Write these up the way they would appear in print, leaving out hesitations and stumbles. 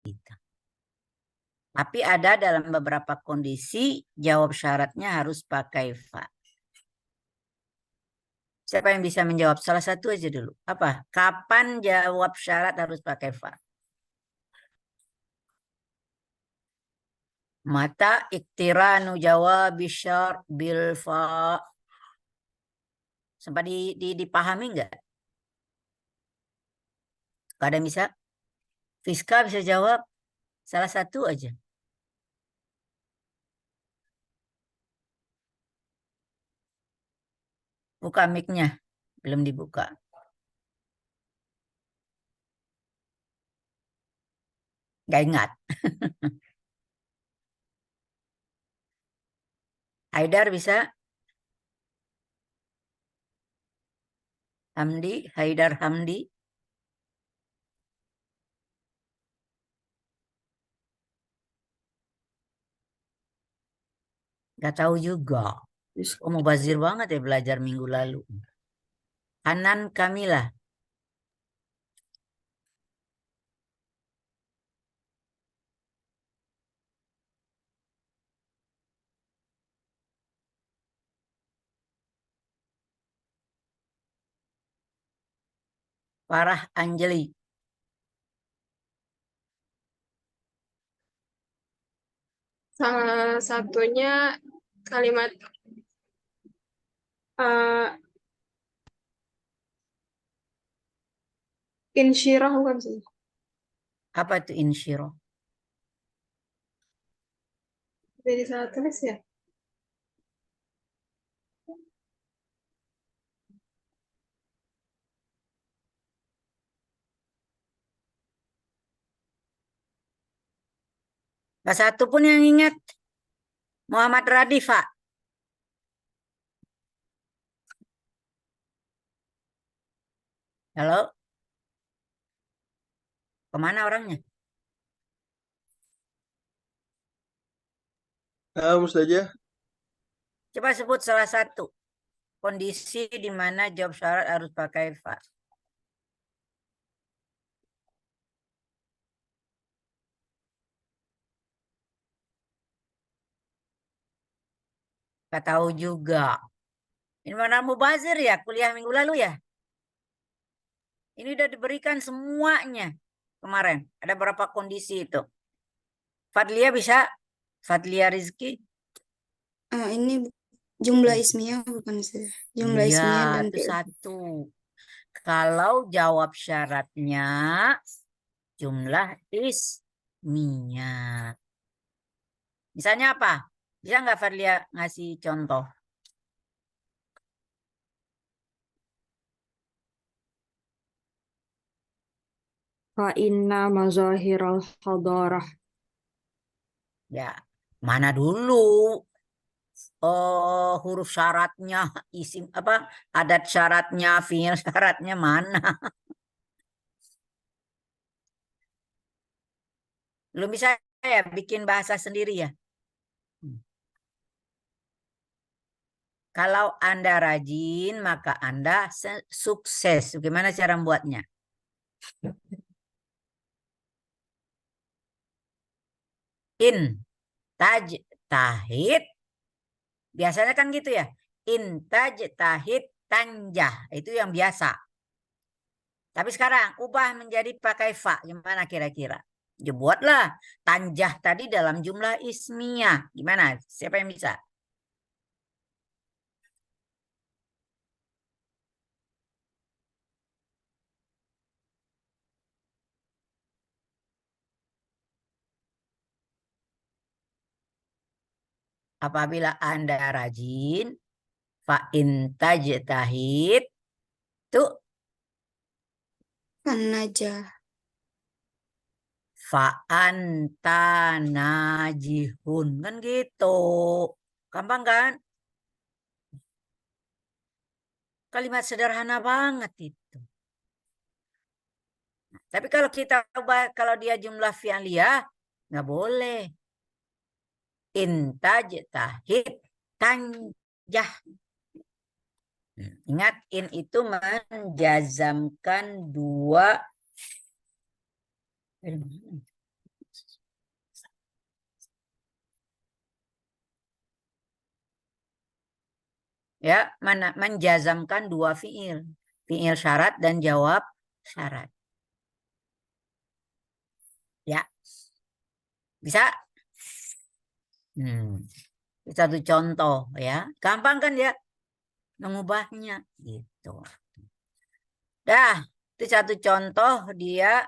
Gitu. Tapi ada dalam beberapa kondisi jawab syaratnya harus pakai fa. Siapa yang bisa menjawab? Salah satu aja dulu. Apa? Kapan jawab syarat harus pakai fa? Mata iktiranu jawab syar bil fa. Sempat dipahami nggak? Gak ada yang bisa? Fiska bisa jawab salah satu aja. Buka mic-nya. Belum dibuka. Gak ingat. Haidar bisa? Hamdi? Haidar Hamdi? Gak tahu juga. Oh, mubazir banget ya belajar minggu lalu. Hanan Kamila. Farah Anjeli. Salah satunya kalimat insyirah bukan sih? Apa itu insyiro? Jadi salah tulis ya? Gak satu pun yang ingat. Muhammad Radifa. Halo? Kemana orangnya? Mustazah. Coba sebut salah satu kondisi di mana jawab syarat harus pakai fa. Gak tahu juga. Ini mana mubazir ya? Kuliah minggu lalu ya? Ini udah diberikan semuanya kemarin. Ada berapa kondisi itu? Fadlia bisa? Fadlia Rizky? Ini jumlah ismiyah bukan sih? Jumlah Iya, ismiyah dan itu satu. Kalau jawab syaratnya jumlah ismiyah. Misalnya apa? Bisa nggak Fadlia ngasih contoh? Fa inna mazahiral hadarah. Ya, mana dulu? Oh, huruf syaratnya, isim apa? Adat syaratnya, fiil syaratnya mana? Belum bisa ya bikin bahasa sendiri ya? Kalau Anda rajin, maka Anda sukses. Gimana cara membuatnya? In, taj, tahid. Biasanya kan gitu ya. In, taj, tahid, tanjah. Itu yang biasa. Tapi sekarang ubah menjadi pakai fa. Gimana kira-kira? Ya buatlah tanjah tadi dalam jumlah ismiyah. Gimana? Siapa yang bisa? Apabila Anda rajin, fa in tajtahid, tuh najah. fa anta najihun. Kan gitu. Gampang kan? Kalimat sederhana banget itu. Tapi kalau kita ubah, kalau dia jumlah fi'liyah, nggak boleh. Intaj tahid tanjah. Ingat, in itu menjazamkan dua Ya, menjazamkan dua fiil. Fiil syarat dan jawab syarat. Ya. Bisa? Satu contoh ya. Gampang kan ya mengubahnya gitu. Dah, itu satu contoh dia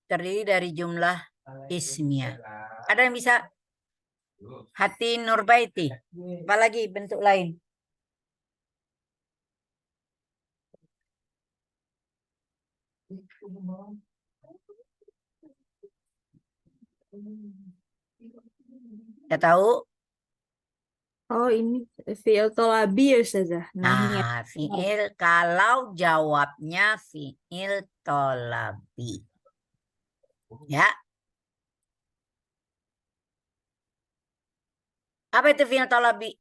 terdiri dari jumlah ismiyah. Ada yang bisa? Hati Nurbaiti. Apalagi bentuk lain? Ya tahu? Oh, ini fi'il tolabi ya Ustazah. Nahiyah. Nah, fiil kalau jawabnya fiil tolabi. Ya. Apa itu fiil tolabi?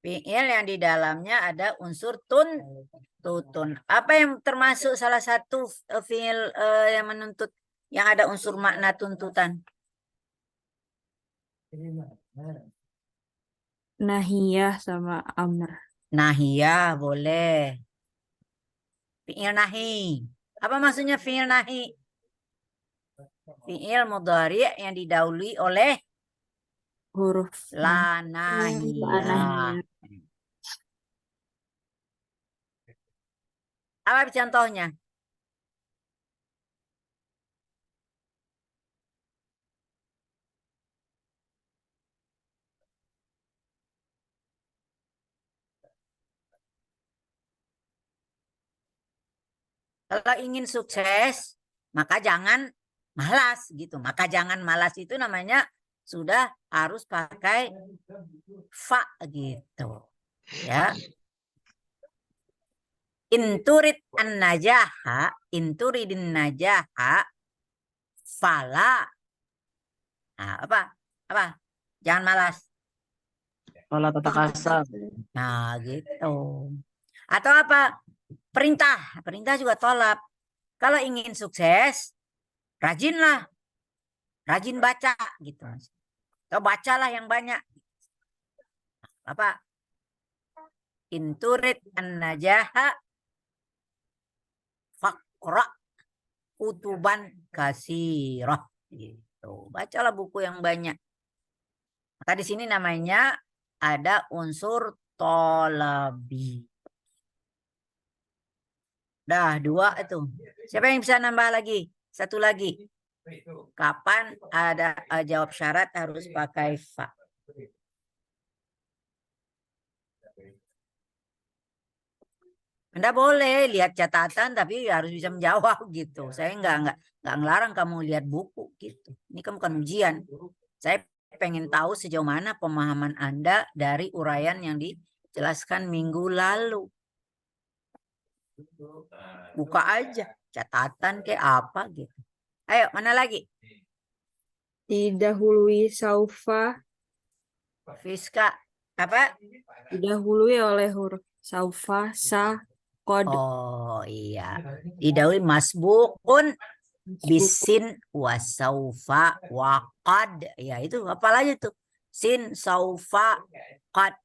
Fiil yang di dalamnya ada unsur tutun. Apa yang termasuk salah satu fiil yang menuntut yang ada unsur makna tuntutan? Nahiyah sama amr. Nahiyah boleh. Fiil nahi. Apa maksudnya fiil nahi? Fiil mudhari yang didahului oleh Huruf la la nahiyah. nahiyah. Apa contohnya? Kalau ingin sukses, maka jangan malas gitu. Maka jangan malas itu namanya sudah harus pakai fa gitu. Ya. Inturid an-najaha, inturidin najaha, fala. Nah, apa? Apa? Jangan malas. Fala tatakasar. Nah, gitu. Atau apa? Perintah. Perintah juga tolak. Kalau ingin sukses, rajinlah. Rajin baca gitu. Atau bacalah yang banyak. Apa? Inturid an-najaha faqra kutuban kasirah gitu. Bacalah buku yang banyak. Maka di sini namanya ada unsur tolabi. Dah dua itu. Siapa yang bisa nambah lagi? Satu lagi. Kapan ada jawab syarat harus pakai fa? Anda boleh lihat catatan tapi harus bisa menjawab gitu. Saya nggak ngelarang kamu lihat buku gitu. Ini kan bukan ujian. Saya pengen tahu sejauh mana pemahaman Anda dari uraian yang dijelaskan minggu lalu. Buka aja catatan kayak apa gitu. Ayo, mana lagi? Didahului saufa. Fiska apa? Didahului oleh huruf saufa, sa, kod. Oh iya. Didahului masbukun bisin wasaufa waqad. Ya itu apalagi tuh. Sin, saufa, qad.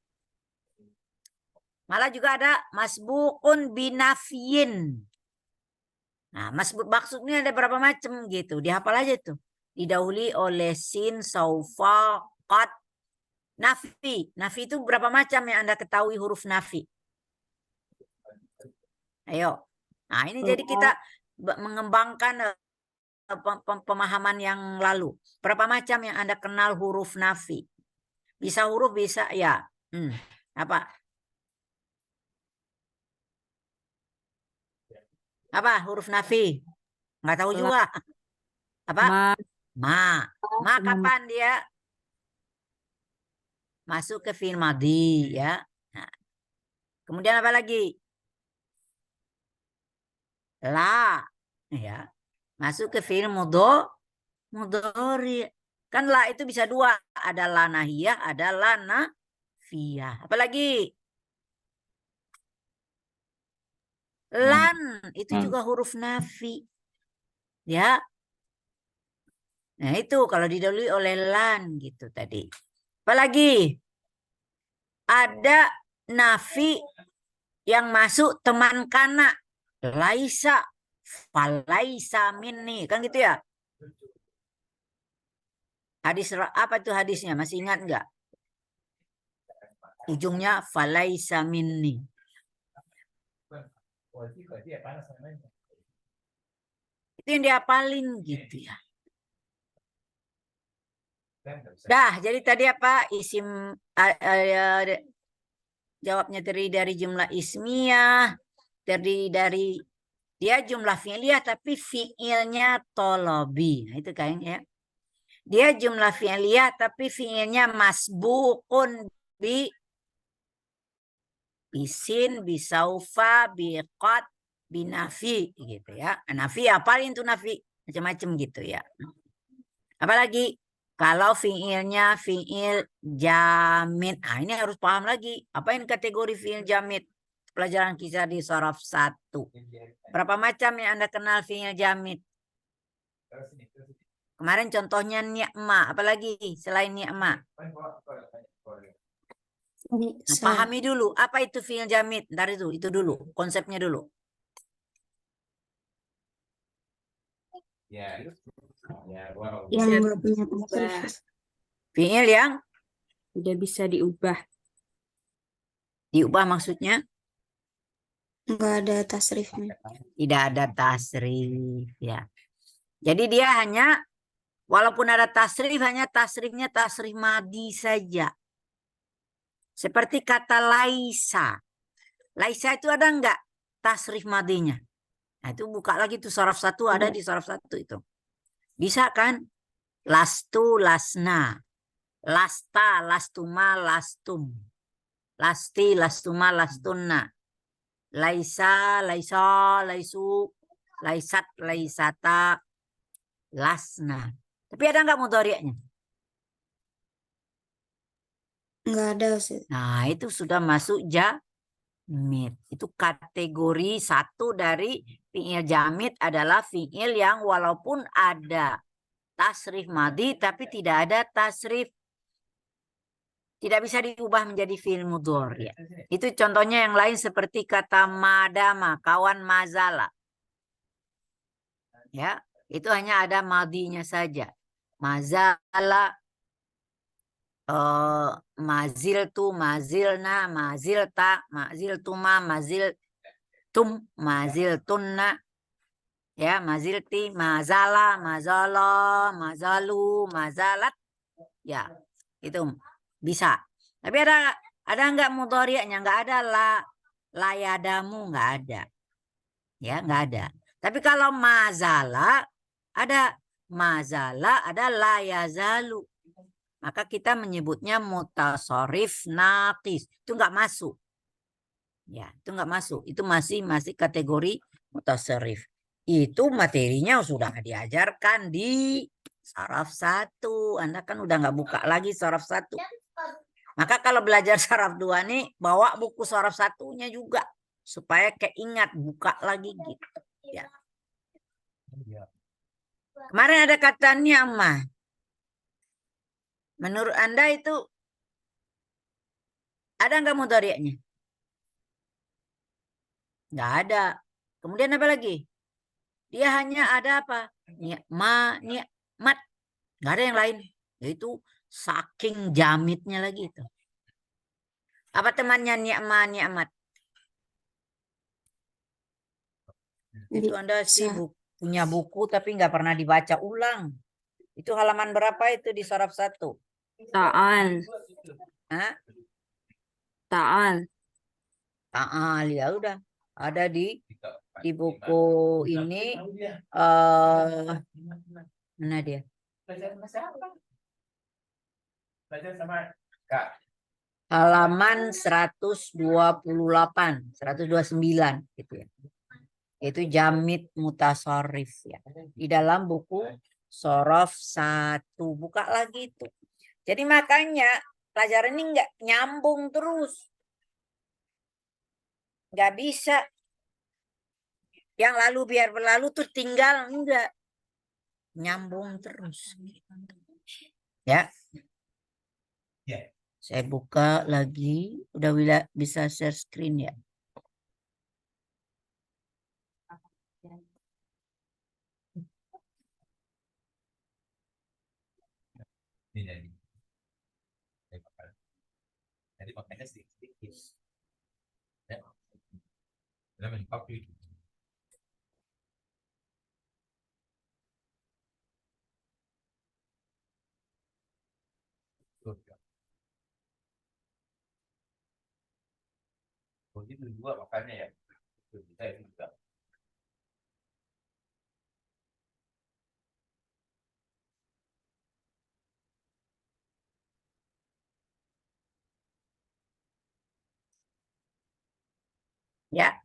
Malah juga ada masbukun binafyin. Nah, maksudnya ada berapa macam gitu. Dihafal aja tuh. Didahului oleh sin, saufa, qad, nafi. Nafi itu berapa macam yang Anda ketahui huruf nafi? Ayo. Nah, ini jadi kita mengembangkan pemahaman yang lalu. Berapa macam yang Anda kenal huruf nafi? Bisa huruf, bisa ya. Apa? Apa huruf nafi? Nggak tahu juga. Apa? Ma. Ma kapan dia masuk ke fi'il madhi ya? Nah. Kemudian apa lagi? La ya. Masuk ke fi'il mudhari. Kan la itu bisa dua, ada la nahiyah, ada la nafiyah. Apalagi? Lan itu juga huruf nafi. Ya. Nah, itu kalau didahului oleh lan gitu tadi. Apalagi ada nafi yang masuk teman kana. Laisa, falaisa minni, kan gitu ya. Hadis apa itu hadisnya? Masih ingat nggak? Ujungnya falaisa minni. Itu yang dihafalin gitu ya. Dah, jadi tadi apa? Isim jawabnya terdiri dari jumlah ismiyah, terdiri dari dia jumlah fi'liyah tapi fi'ilnya tolobi. Nah, itu kayaknya ya. Dia jumlah fi'liyah tapi fi'ilnya masbuqun bi bisin, bisaufa, biqat, binafi gitu ya. Nafi apalin tuh nafi macam-macam gitu ya. Apalagi kalau fi'ilnya fi'il jamid. Nah, ini harus paham lagi. Apa yang kategori fi'il jamid? Pelajaran kita di Sharaf 1. Berapa macam yang Anda kenal fi'il jamid? Kemarin contohnya ni'ma. Apalagi selain ni'ma? Nah, pahami dulu. Apa itu fi'il jamid? Ntar itu dulu. Konsepnya dulu. Yang nggak punya tasrif. Fi'il yang Tidak bisa diubah. diubah maksudnya? Nggak ada tasrifnya. Tidak ada tasrif ya. Jadi dia hanya walaupun ada tasrif hanya tasrifnya tasrif madi saja. Seperti kata laisa. Laisa itu ada enggak tasrif madinya? Nah, itu buka lagi tuh Sharaf 1 ada di Sharaf 1 itu. Bisa kan? Lastu, lasna. Lasta, lastuma, lastum. Lasti, lastuma, lastunna. Laisa, laisa, laisu, laisat, laisata, lasna. Tapi ada enggak mudhari'nya? Nggak ada, Ustaz. Nah, itu sudah masuk jamid. Itu kategori 1 dari fi'il jamid adalah fi'il yang walaupun ada tasrif madi tapi tidak ada tasrif, tidak bisa diubah menjadi fi'il mudhari'. Itu contohnya yang lain seperti kata madama, kawan mazala. Ya, itu hanya ada madinya saja. Mazala, maziltu, mazilna, mazilta, maziltuma, maziltum, maziltunna, ya, mazilti, mazala, mazala, mazalu, mazalat, ya, itu bisa. Tapi ada nggak mudhari'nya? Nggak ada layadamu, nggak ada, ya, nggak ada. Tapi kalau mazala ada layazalu. Maka kita menyebutnya mutasharif naqis. Itu enggak masuk. Ya, itu enggak masuk. Itu masih kategori mutasharif. Itu materinya sudah diajarkan di Sharaf 1. Anda kan udah enggak buka lagi Sharaf 1. Maka kalau belajar Sharaf 2 nih, bawa buku Sharaf 1-nya juga supaya keingat, buka lagi gitu. Ya. Kemarin ada kata ni'mah. Menurut Anda itu ada nggak mudhari'nya? Nggak ada. Kemudian apa lagi? Dia hanya ada apa? Ni'ma, ni'mat. Nggak ada yang lain. Yaitu saking jamidnya lagi itu. Apa temannya ni'ma, ni'mat? Itu Anda sih punya buku tapi nggak pernah dibaca ulang. Itu halaman berapa itu di Sharaf 1? Ta'al. Hah? Ta'al. Ta'al, ya udah. Ada di buku ini. Mana dia? Halaman 128, 129 gitu ya. Itu jamid mutasharif ya. Di dalam buku Sharaf 1. Buka lagi itu. Jadi makanya pelajaran ini nggak nyambung terus. Nggak bisa. Yang lalu biar berlalu tuh tinggal. Enggak. nyambung terus. Ya. Saya buka lagi. Udah bisa share screen ya. Jadi makanya sedikit. Ya. Udah mentok gitu. Itu dua makanya ya. Kita itu juga. Ya.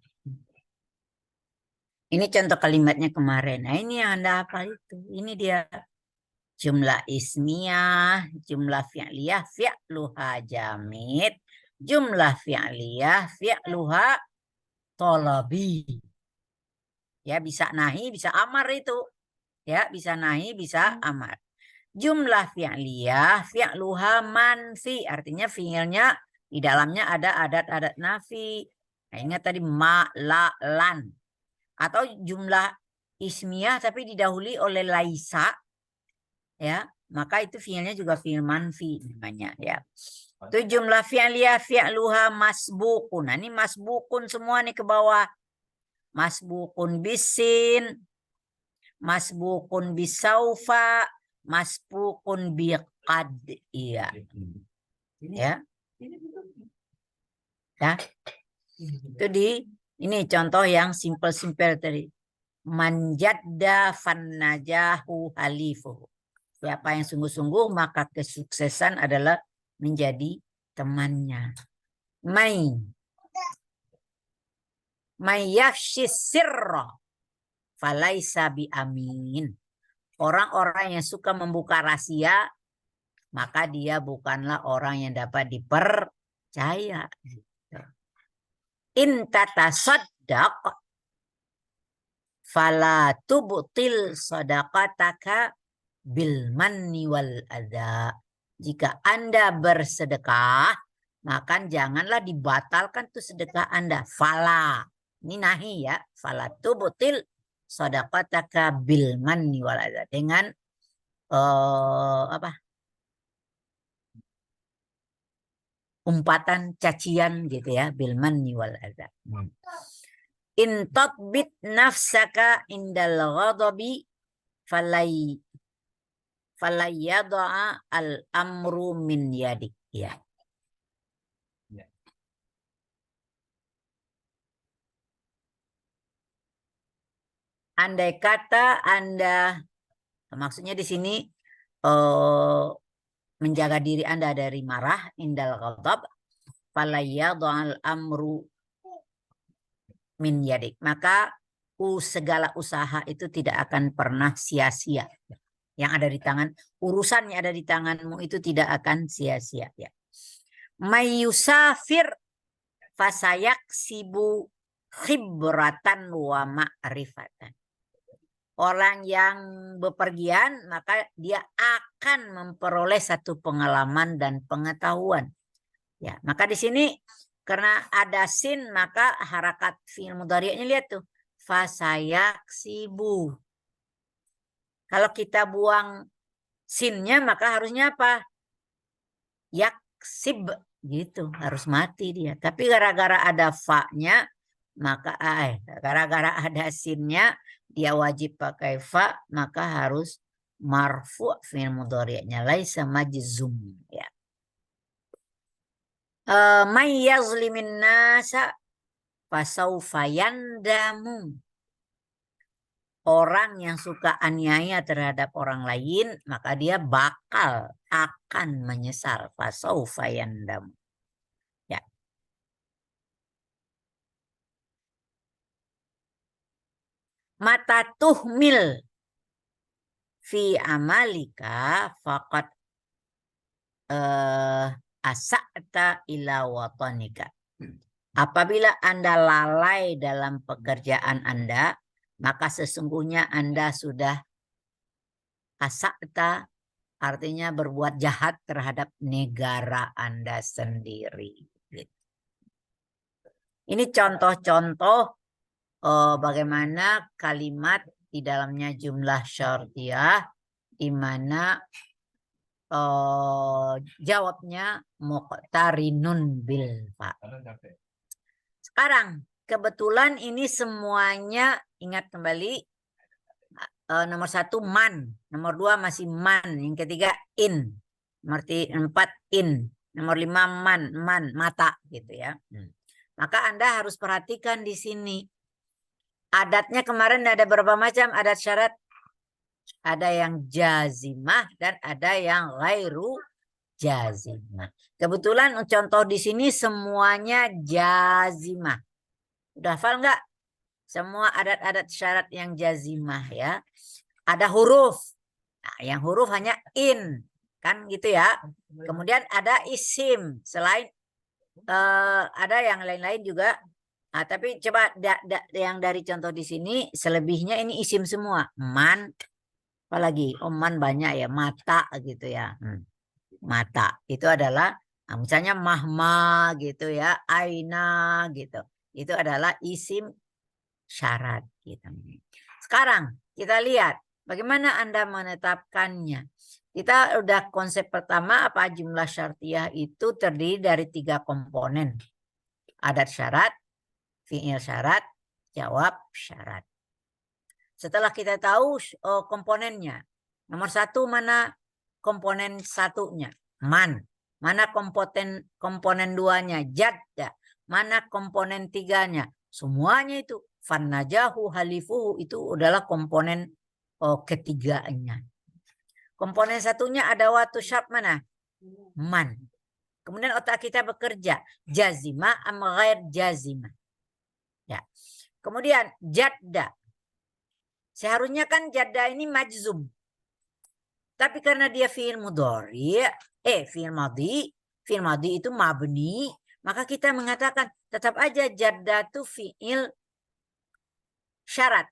Ini contoh kalimatnya kemarin. Nah, ini yang Anda hafal itu. Ini dia jumlah ismiyah, jumlah fi'liyah, fi'luha jamid, jumlah fi'liyah, fi'luha talabi. Ya, bisa nahi, bisa amar itu. Ya, bisa nahi, bisa amar. Jumlah fi'liyah, fi'luha manfi. Artinya fi'ilnya di dalamnya ada adat-adat nafi. Nah, ingat tadi ma, la, lan. Atau jumlah ismiyah tapi didahului oleh laisa. Ya, maka itu fi'ilnya juga fi'il manfi namanya ya. Itu jumlah fi'liyah fi'luha masbukun. Nah, ini masbukun semua nih ke bawah. Masbukun bisin, masbukun bisaufa, masbukun biqad. Iya. Ya. Ya. Itu ini contoh yang simple-simple tadi. Manjadda fannajahu halifuhu. Siapa yang sungguh-sungguh maka kesuksesan adalah menjadi temannya. May yafshis sirra falaisa bi amin. Orang-orang yang suka membuka rahasia maka dia bukanlah orang yang dapat dipercaya. In tatasaddaq fala tubtil sadaqataka bil manni wal adha. Jika Anda bersedekah, maka janganlah dibatalkan tuh sedekah Anda. Fala. Ini nahi ya. Fala tubtil sadaqataka bil manni wal adha. Dengan umpatan cacian gitu ya. Bil manni wal adha. In tatbit nafsaka indal ghadabi falayyadaa al-amru min yadik. Ya. Andai kata Anda, maksudnya di sini menjaga diri Anda dari marah, indal ghadab, falayyadaa al-amru min yadik. Maka segala usaha itu tidak akan pernah sia-sia. Yang ada di tangan, urusan yang ada di tanganmu itu tidak akan sia-sia. Ya. Mayusafir fasayak sibu khibratan wa ma'rifatan. Orang yang bepergian maka dia akan memperoleh satu pengalaman dan pengetahuan. Ya, maka di sini karena ada sin maka harakat fi'il mudhari'nya lihat tuh. Fasayak sibu. Kalau kita buang sinnya maka harusnya apa? Yaksib gitu, harus mati dia. Tapi gara-gara ada fa-nya maka gara-gara ada sinnya dia wajib pakai fa maka harus marfu fi'il mudhari'nya laisa majzum ya. May yazlimin nasa fasaufa yandamu. Orang yang suka aniaya terhadap orang lain, maka dia bakal akan menyesal. Fasaufa yandam. Ya. Mata tuhmil fi amalika faqad asa'ta ila watanika. Apabila Anda lalai dalam pekerjaan Anda, maka sesungguhnya Anda sudah Asa'ta artinya berbuat jahat terhadap negara Anda sendiri. Gitu. Ini contoh-contoh bagaimana kalimat di dalamnya jumlah syartiyah di mana jawabnya muqtarinun bil fa. Sekarang kebetulan ini semuanya ingat kembali nomor 1 man, nomor 2 masih man, yang ketiga in, nomor 4 in, nomor 5 man mata gitu ya. Maka Anda harus perhatikan di sini. Adatnya kemarin ada berapa macam adat syarat? Ada yang jazimah dan ada yang ghairu jazimah. Kebetulan contoh di sini semuanya jazimah. Udah hafal nggak? Semua adat-adat syarat yang jazimah ya. Ada huruf. Nah, yang huruf hanya in. Kan gitu ya. Kemudian ada isim. Selain ada yang lain-lain juga. Nah, tapi coba yang dari contoh di sini selebihnya ini isim semua. Man, apalagi man banyak ya, mata gitu ya. Mata itu adalah misalnya mahma gitu ya, aina gitu. Itu adalah isim syarat gitu. Sekarang kita lihat bagaimana Anda menetapkannya. Kita udah konsep pertama apa jumlah syartiyah itu terdiri dari 3 komponen. Adat syarat, fi'il syarat, jawab syarat. Setelah kita tahu komponennya. Nomor 1 mana komponen satunya? Man. Mana komponen 2-nya? Jadda. Mana komponen 3-nya? Semuanya itu. Fannajahu halifuhu itu adalah komponen ketiganya. Komponen satunya ada waktu syarat mana? Man. Kemudian otak kita bekerja. Jazima am ghair jazima. Ya. Kemudian jadda. Seharusnya kan jadda ini majzum. Tapi karena dia fi'il mudhari, fi'il madhi itu mabni, maka kita mengatakan tetap aja jadda itu fi'il syarat.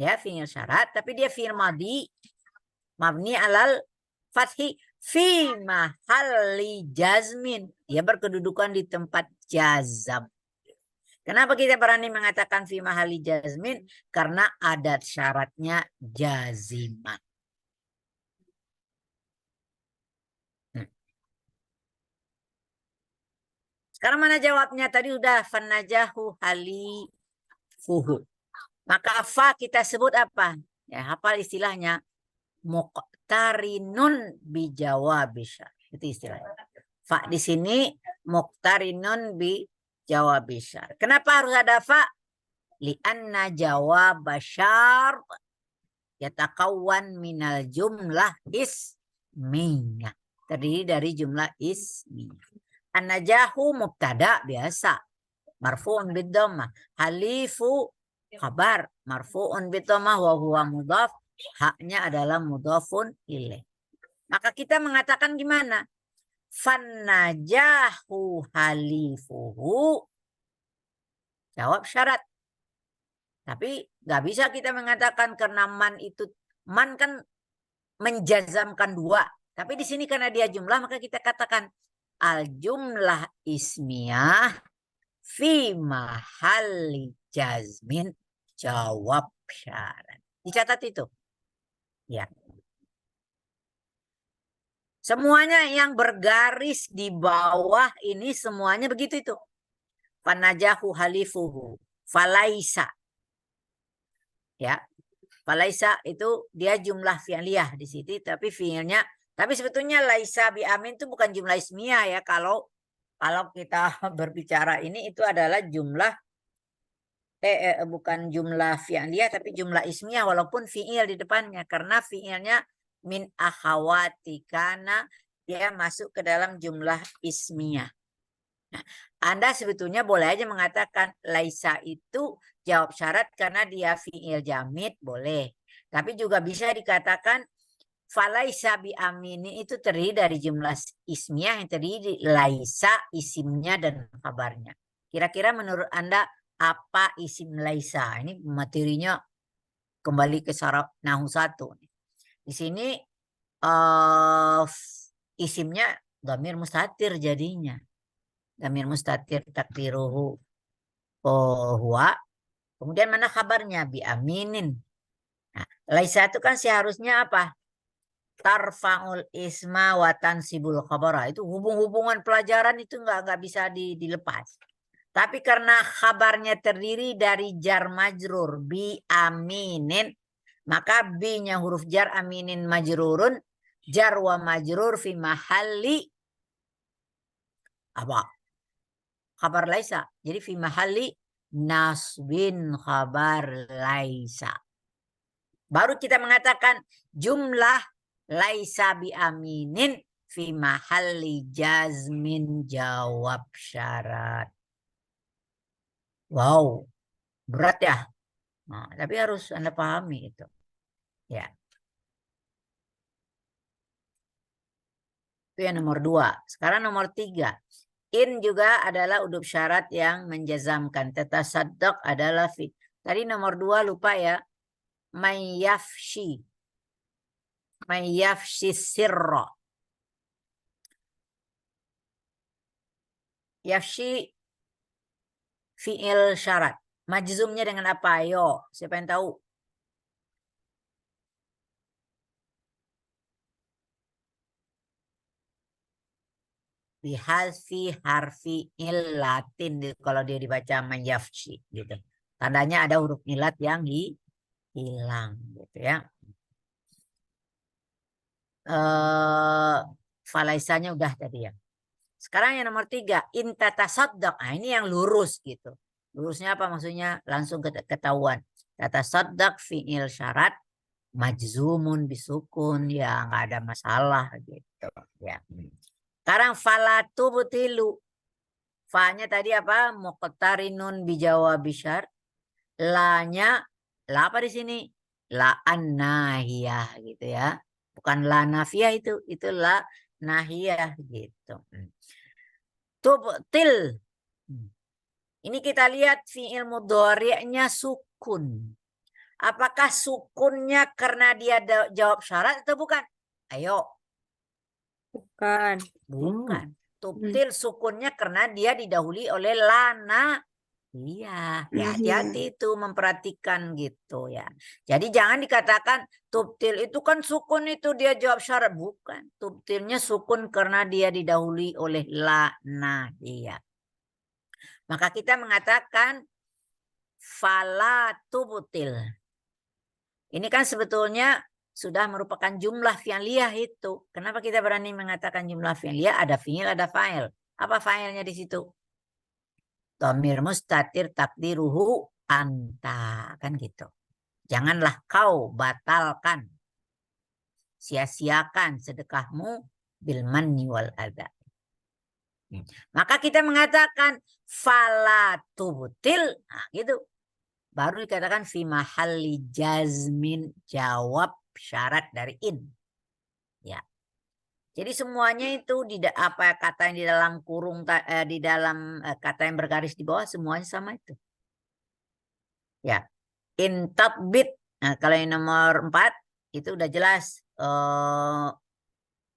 Ya, fi'il syarat, tapi dia fi'il madhi mabni alal fathi fi mahalli jazmin. Dia berkedudukan di tempat jazam. Kenapa kita berani mengatakan fi mahalli jazmin? Karena adat syaratnya jazimah. Sekarang mana jawabnya? Tadi udah fannajahu halifuhu. Maka fa kita sebut apa? Ya, hafal istilahnya. Muqtarinun bijawabi syar. Itu istilahnya. Fa di sini muqtarinun bijawabi syar. Kenapa harus ada fa? Lianna jawab syar yatakawwan minal jumlah ismiyah. Terdiri dari jumlah ismiyah. An-najahu mubtada biasa. Marfu'un bid-dhammah. Halifu khabar. Marfu'un bid-dhammah wa huwa mudhaf. Haknya adalah mudhafun ilaih. Maka kita mengatakan gimana? Fannajahu halifuhu. Jawab syarat. Tapi nggak bisa kita mengatakan karena man kan menjazamkan 2. Tapi di sini karena dia jumlah maka kita katakan al jumlah ismiyah fi mahalli jazmin jawab syarat. Dicatat itu. Ya. Semuanya yang bergaris di bawah ini semuanya begitu itu. Fanajahu halifuhu. Falaisa. Ya. Falaisa itu dia jumlah fi'liyah di situ tapi fi'ilnya tapi sebetulnya laisa bi amin itu bukan jumlah ismiyah ya kalau kita berbicara ini itu adalah jumlah bukan jumlah fi'liyah tapi jumlah ismiyah walaupun fi'il di depannya karena fi'ilnya min akhawati karena dia masuk ke dalam jumlah ismiyah. Nah, Anda sebetulnya boleh aja mengatakan laisa itu jawab syarat karena dia fi'il jamid boleh. Tapi juga bisa dikatakan falaisa bi amini itu terdiri dari jumlah ismiyah yang terdiri laisa isimnya dan kabarnya. Kira-kira menurut Anda apa isim laisa? Ini materinya kembali ke syaraf nahu 1. Di sini isimnya dhamir mustatir jadinya. Dhamir mustatir takdiruhu huwa. Kemudian mana kabarnya? Bi aminin. Nah, laisa itu kan seharusnya apa? Tarfa'ul isma wa tansibul khabara. Itu hubungan pelajaran itu nggak bisa dilepas. Tapi karena kabarnya terdiri dari jar majrur bi aminin, maka bi-nya huruf jar, aminin majrurun, jar wa majrur fi mahalli apa? Khabar laisa. Jadi fi mahalli nasbin khabar laisa. Baru kita mengatakan jumlah laisa bi aminin fi mahalli jazmin jawab syarat. Wow, berat ya. Nah, tapi harus Anda pahami itu. Ya. Itu yang nomor 2. Sekarang nomor 3. In juga adalah udhuf syarat yang menjazamkan. Tatasaddaq adalah fi. Tadi nomor 2 lupa ya. Mayyafshi. Mayyafshi sirra. Yafshi fi'il syarat. Majzumnya dengan apa? Ayo, siapa yang tahu? Bihasfi harfi illatin kalau dia dibaca mayafshi gitu. Tandanya ada huruf ilat yang hilang gitu ya. Falaisanya udah tadi ya. Sekarang yang nomor 3, intatasaddaq. Nah, ini yang lurus gitu. Lurusnya apa maksudnya? Langsung ketahuan. Tatasaddaq fi'il syarat majzumun bisukun, ya nggak ada masalah gitu ya. Sekarang falatu butilu. Fa-nya tadi apa? Muqtarinun bijawabi syar. La-nya la apa di sini? La an-nahiyah gitu ya. Bukan la nafiyah itu la nahiyah gitu. Tubtil. Ini kita lihat fi'il mudhari'nya sukun. Apakah sukunnya karena dia jawab syarat atau bukan? Ayo. Bukan. Bukan. Tubtil sukunnya karena dia didahului oleh lana. Iya, ya hati-hati itu memperhatikan gitu ya. Jadi jangan dikatakan tubtil itu kan sukun itu dia jawab syarat. Bukan. Tubtilnya sukun karena dia didahului oleh lana. Iya. Maka kita mengatakan fala tubtil. Ini kan sebetulnya sudah merupakan jumlah fi'liyah itu. Kenapa kita berani mengatakan jumlah fi'liyah? Ada fi'il, ada fa'il. Apa fa'ilnya di situ? Dhamir mustatir takdiruhu anta. Kan gitu. Janganlah kau batalkan. Sia-siakan sedekahmu bil manni wal adha. Maka kita mengatakan fala tubtil. Nah gitu. Baru dikatakan fi mahalli jazmin jawab syarat dari in. Ya. Jadi semuanya itu apa kata yang di dalam kurung di dalam kata yang bergaris di bawah semuanya sama itu. Ya. In tatbit. Nah, kalau yang nomor 4 itu udah jelas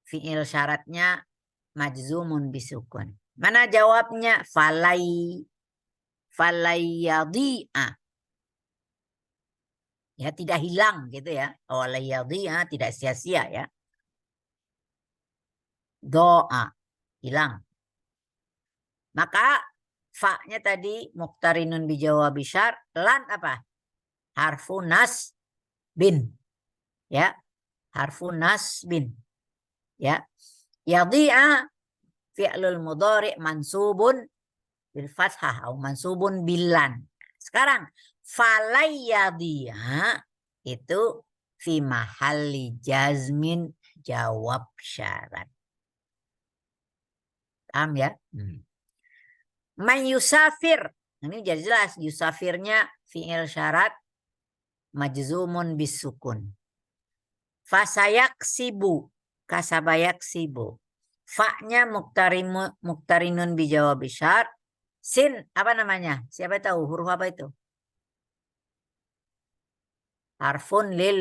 fi'il syaratnya majzumun bisukun. Mana jawabnya? Falayyadi'a. Ya, tidak hilang gitu ya. Walayadhi'a, tidak sia-sia ya. Doa, hilang. Maka fa-nya tadi muqtarinun bijawabi syar, lan apa? Harfu nas bin. Ya. Harfu nas bin. Ya. Yadhi'a fi'lul mudhari' mansubun bil fathah atau mansubun bilan. Sekarang falayyadhi'a itu fi mahalli jazmin jawab syarat. Paham ya? Man yusafir. Ini jadi jelas. Yusafirnya fi'il syarat majzumun bisukun. Fasayaksibu. Kasabayaksibu. Fa-nya muqtarinun bijawabi syar. Sin apa namanya? Siapa tahu huruf apa itu? Harfun lil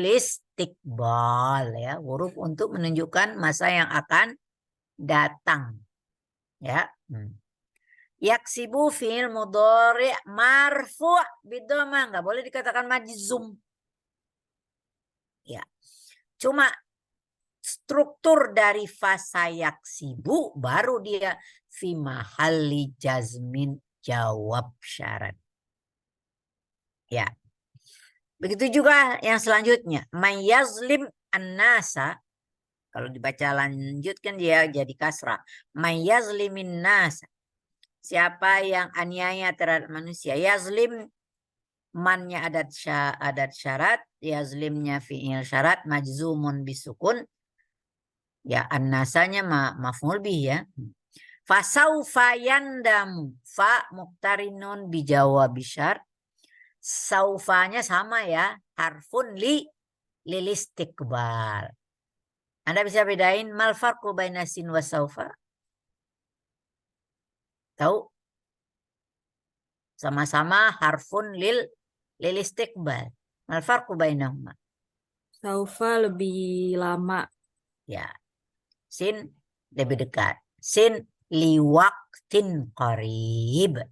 istiqbal ya, huruf untuk menunjukkan masa yang akan datang. Ya. Yaksibu fi'il mudhari' marfu' bidhamah, enggak boleh dikatakan majzum. Ya. Cuma struktur dari fasayaksibu baru dia fi mahalli jazmin jawab syarat. Ya. Begitu juga yang selanjutnya, mayazlim an-nasa. Kalau dibaca lanjut kan dia jadi kasrah. Mayazlimin nasa. Siapa yang aniaya terhadap manusia. Yazlim mannya adat syarat, yazlimnya fi'il syarat, majzumun bisukun. Ya, an-nasanya maf'ul bih ya. Fasaufa yandamu. Fa muqtarinun bijawab syart. Saufanya sama ya, harfun lil istiqbal. Anda bisa bedain mal farqu baina sin wa saufa? Tahu? Sama-sama harfun lil istiqbal. Mal farqu bainahuma? Saufa lebih lama. Ya. Sin lebih dekat. Sin liwaqtin qarib.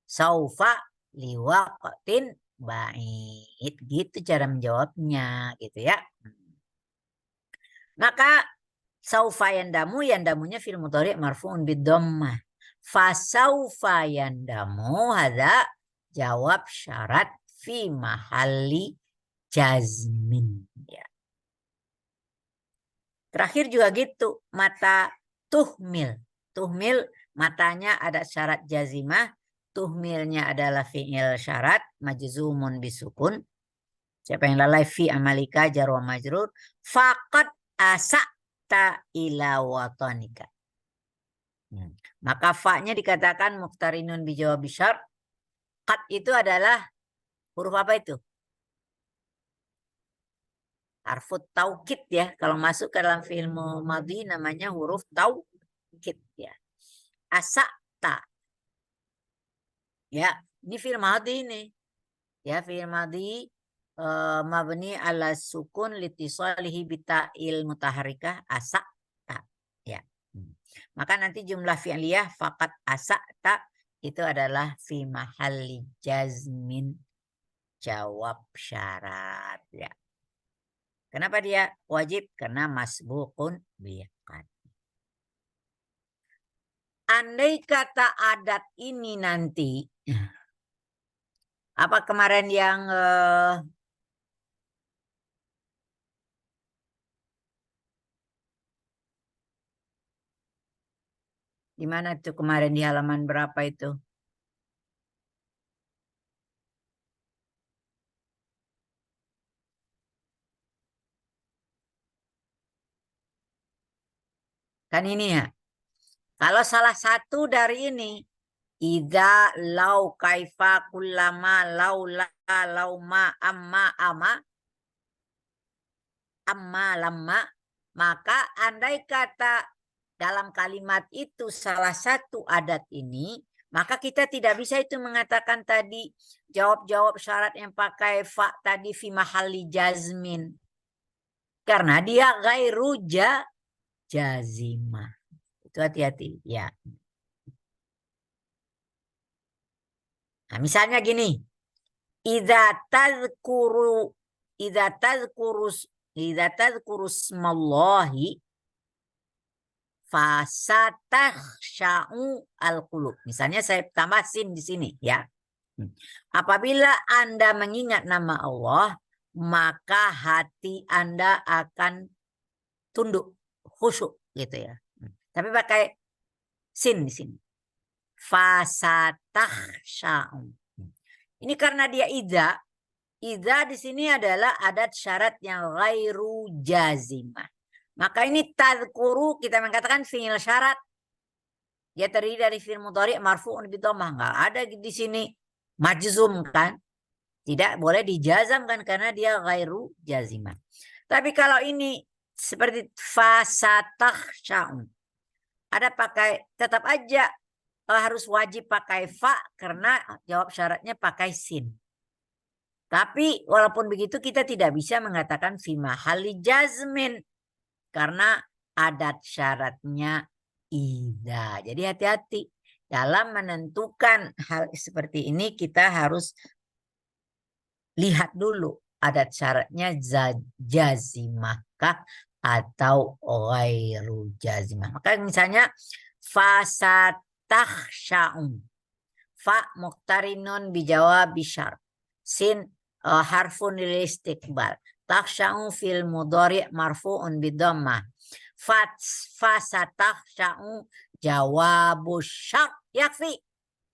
Saufa liwaqtin ba'id. Gitu cara menjawabnya gitu ya. Maka saufa yandamunya fil mudhari' marfu'un bid-dhammah. Fasaufa yandamu hadza jawab syarat fi mahalli jazmin ya. Terakhir juga gitu, mata tuhmil. Tuhmil matanya ada syarat jazimah, tuhmilnya adalah fi'il syarat majzumun bisukun. Siapa yang lalai fi amalika jar wa majrur, faqad asa'ta ila watanika. Maka fa-nya dikatakan muqtarinun bijawab syart. Qad itu adalah huruf apa itu? Harfut taukid ya. Kalau masuk ke dalam fi'il madhi namanya huruf taukid ya. Asa'ta. Ya, ini fi'il madhi ini. Ya, fi'il madhi mabni ala sukun litisalihi bita'il mutaharikah asa'ta. Ya. Maka nanti jumlah fi'liyah faqat asa'ta itu adalah fi mahalli jazmin jawab syarat ya. Kenapa dia wajib? Karena masbuqun biqad. Andai kata adat ini nanti apa kemarin yang di mana tuh kemarin di halaman berapa itu? Kan ini ya. Kalau salah satu dari ini, idza lau kaifa kullama laula lauma amma amma lamma, maka andai kata dalam kalimat itu salah satu adat ini, maka kita tidak bisa itu mengatakan tadi jawab syarat yang pakai fa tadi fi mahalli jazmin. Karena dia ghairu jazimah. Itu hati-hati ya. Nah, misalnya gini. Idza tadhkuru smallahi fasatakhsha'u al-qulub. Misalnya saya tambah sin di sini ya. Apabila Anda mengingat nama Allah, maka hati Anda akan tunduk, khusyuk gitu ya. Tapi pakai sin di sini. Fasatakhsha'u. Ini karena dia idza. Idza di sini adalah adat syarat yang ghairu jazimah. Maka ini tadhkuru kita mengatakan fi'il syarat. Dia terdiri dari fi'il mudhari' marfu'un bidhammah. Enggak ada di sini majzum kan? Tidak boleh dijazamkan karena dia ghairu jazimah. Tapi kalau ini seperti fasatakhsha'u. Ada pakai tetap aja harus wajib pakai fa karena jawab syaratnya pakai sin. Tapi walaupun begitu kita tidak bisa mengatakan fi mahalli jazmin karena adat syaratnya idza. Jadi hati-hati dalam menentukan hal seperti ini, kita harus lihat dulu adat syaratnya jazimahkah atau ghairu jazimah. Maka misalnya fasatakhsya'un, fa muqtarinun bijawab bisyar, sin harfun lil istiqbal, takhsya'u fil mudhari' marfu'un bidammah, fasatakhsya'u jawabus syar, yakfi.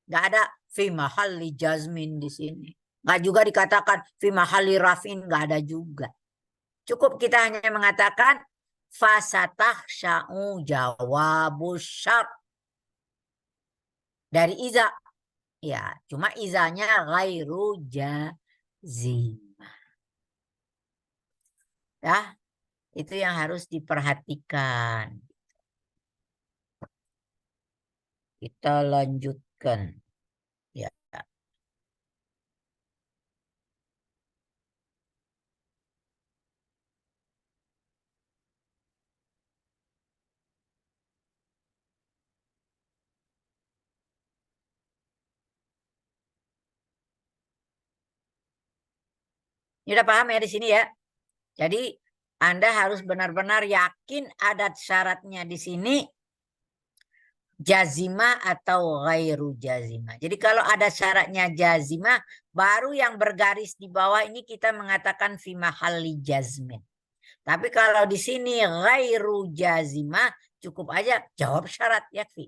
Nggak ada fi mahalli jazmin di sini. Nggak juga dikatakan fi mahalli rafin, nggak ada juga. Cukup kita hanya mengatakan fasatakhsya'u jawabus syar dari iza. Ya, cuma izanya ghairu jazimah. Ya, itu yang harus diperhatikan. Kita lanjutkan. Ya. Ini udah paham ya di sini ya. Jadi Anda harus benar-benar yakin adat syaratnya di sini jazimah atau ghairu jazimah. Jadi kalau ada syaratnya jazimah, baru yang bergaris di bawah ini kita mengatakan fi mahalli jazmin. Tapi kalau di sini ghairu jazimah, cukup aja jawab syarat yakfi.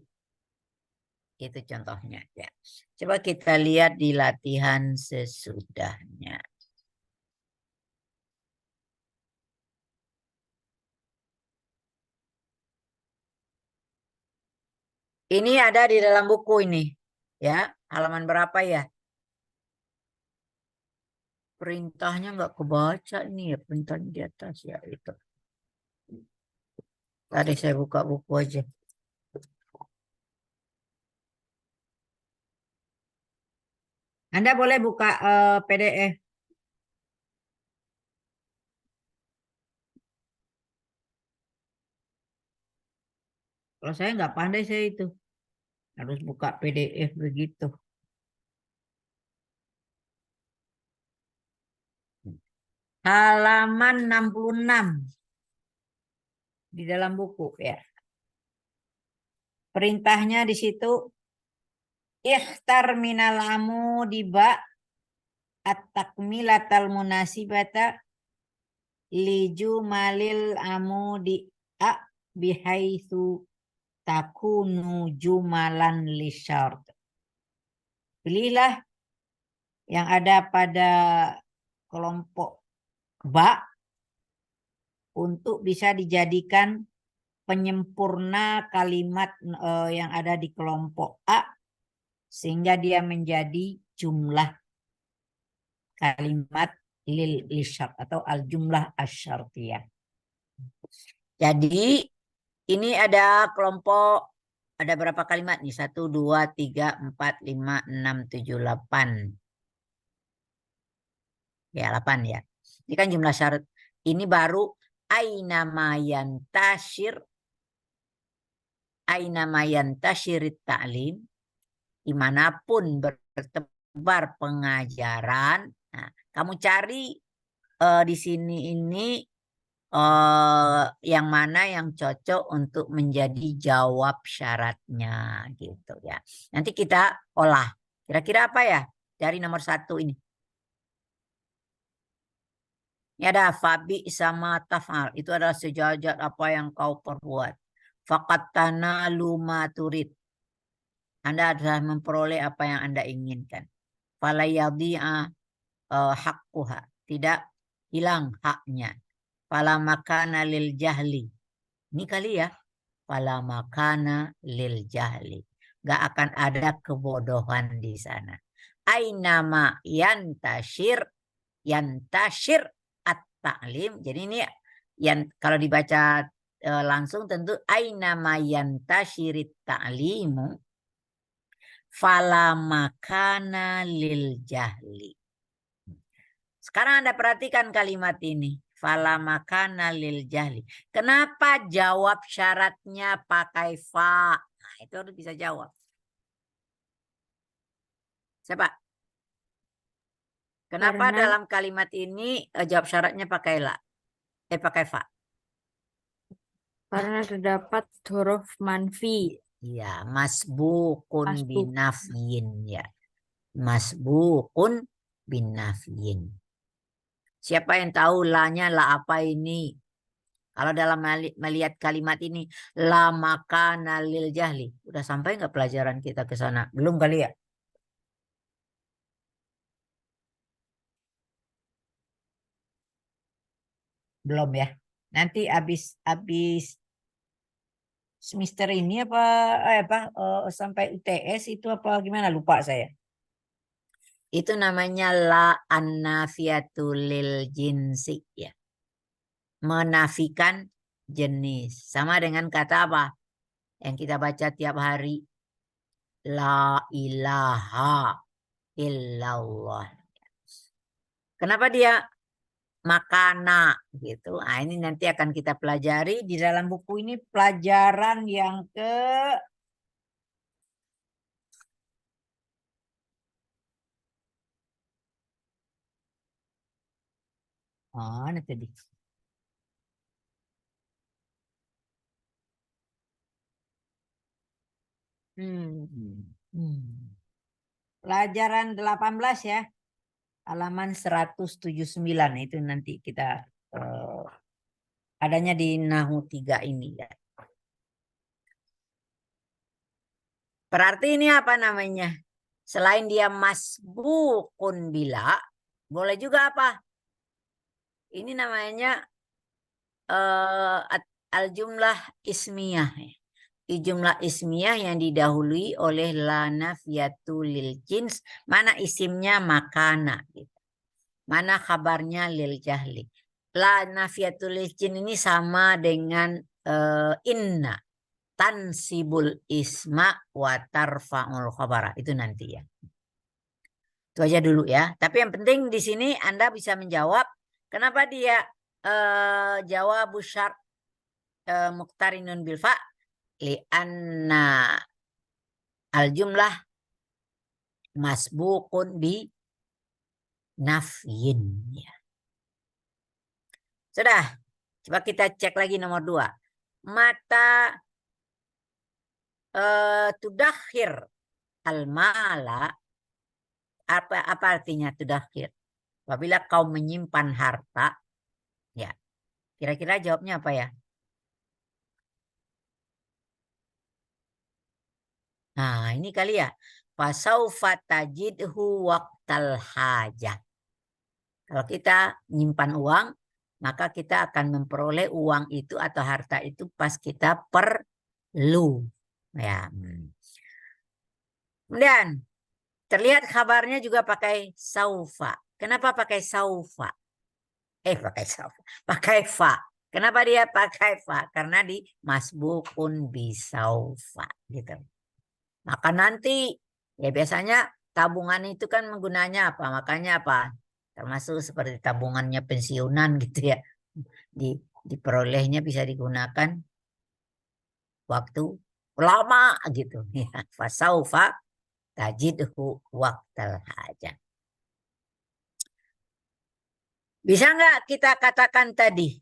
Itu contohnya ya. Coba kita lihat di latihan sesudahnya. Ini ada di dalam buku ini. Ya, halaman berapa ya? Perintahnya nggak kebaca nih ya, perintahnya di atas ya itu. Tadi saya buka buku aja. Anda boleh buka PDF. Kalau saya nggak pandai saya itu. Harus buka PDF begitu. Halaman 66. Di dalam buku ya. Perintahnya di situ. Ikhtar minal amudi ba at-takmilatal munasibata liju malil amudi a bihaitsu takunu jumalan lisyart. Pilihlah yang ada pada kelompok ba untuk bisa dijadikan penyempurna kalimat yang ada di kelompok A sehingga dia menjadi jumlah kalimat lil lisyart atau al jumlah asyartiyah. Jadi ini ada kelompok, ada berapa kalimat nih? 1, 2, 3, 4, 5, 6, 7, 8. Ya 8 ya. Ini kan jumlah syarat. Ini baru aina mayan tasyirit ta'lim, dimanapun bertebar pengajaran. Nah, kamu cari di sini ini yang mana yang cocok untuk menjadi jawab syaratnya gitu ya. Nanti kita olah. Kira-kira apa ya dari nomor 1 ini? Ini ada fabi sama taf'al. Itu adalah sejajar apa yang kau perbuat. Faqad tanalu ma turid. Anda adalah memperoleh apa yang Anda inginkan. Fala yadhi'a haqquha. Tidak hilang haknya. Fala makana lil jahli. Ini kali ya. Fala makana lil jahli. Gak akan ada kebodohan di sana. Ainama yantashir at-ta'lim. Jadi ini yang kalau dibaca langsung tentu ainama yantashirit ta'limu fala makana lil jahli. Sekarang Anda perhatikan kalimat ini. Fala makana lil jahli. Kenapa jawab syaratnya pakai fa? Nah, itu harus bisa jawab. Siapa? Kenapa Karena- dalam kalimat ini jawab syaratnya pakai la? Pakai fa. Karena terdapat huruf manfi. Iya, masbukun Masbuk. binafyin ya. Masbukun binafyin. Siapa yang tahu la-nya la apa ini? Kalau dalam melihat kalimat ini, la makana lil jahli. Udah sampai nggak pelajaran kita ke sana? Belum kali ya? Belum ya. Nanti habis semester ini sampai UTS itu apa gimana? Lupa saya. Itu namanya la annafiyatul lil jinsi ya. Menafikan jenis. Sama dengan kata apa? Yang kita baca tiap hari. La ilaha illallah. Kenapa dia makana gitu? Nah, ini nanti akan kita pelajari di dalam buku ini pelajaran yang mana tadi? Pelajaran 18 ya. Halaman 179 itu nanti kita adanya di Nahu 3 ini ya. Berarti ini apa namanya? Selain dia masbukun bila, boleh juga apa? Ini namanya al-jumlah ismiyah. Jumlah ismiyah yang didahului oleh la nafiyatu lil jins. Mana isimnya makana. Gitu. Mana kabarnya lil jahli. La nafiyatu lil jins ini sama dengan inna. Tansibul isma wa tarfa'ul khabara. Itu nanti ya. Itu aja dulu ya. Tapi yang penting di sini Anda bisa menjawab. Kenapa dia jawab syart muqtarinun bil fa' li'anna al-jumlah masbukun bi nafyin. Ya. Sudah. Coba kita cek lagi nomor 2. Mata tudakhir al-mala. Apa artinya tudakhir? Apabila kau menyimpan harta. Ya. Kira-kira jawabnya apa ya? Nah, ini kali ya. Fasaufa tajidhu waqtal hajah. Kalau kita nyimpan uang, maka kita akan memperoleh uang itu atau harta itu pas kita perlu. Ya. Kemudian terlihat kabarnya juga pakai saufa. Kenapa pakai saufa? Pakai saufa. Pakai fa. Kenapa dia pakai fa? Karena di masbukun bisaufa gitu. Maka nanti ya biasanya tabungan itu kan menggunanya apa? Makanya apa? Termasuk seperti tabungannya pensiunan gitu ya. Diperolehnya bisa digunakan waktu lama gitu. Ya, fasaufa tajidhu waqtal hajah. Bisa nggak kita katakan tadi?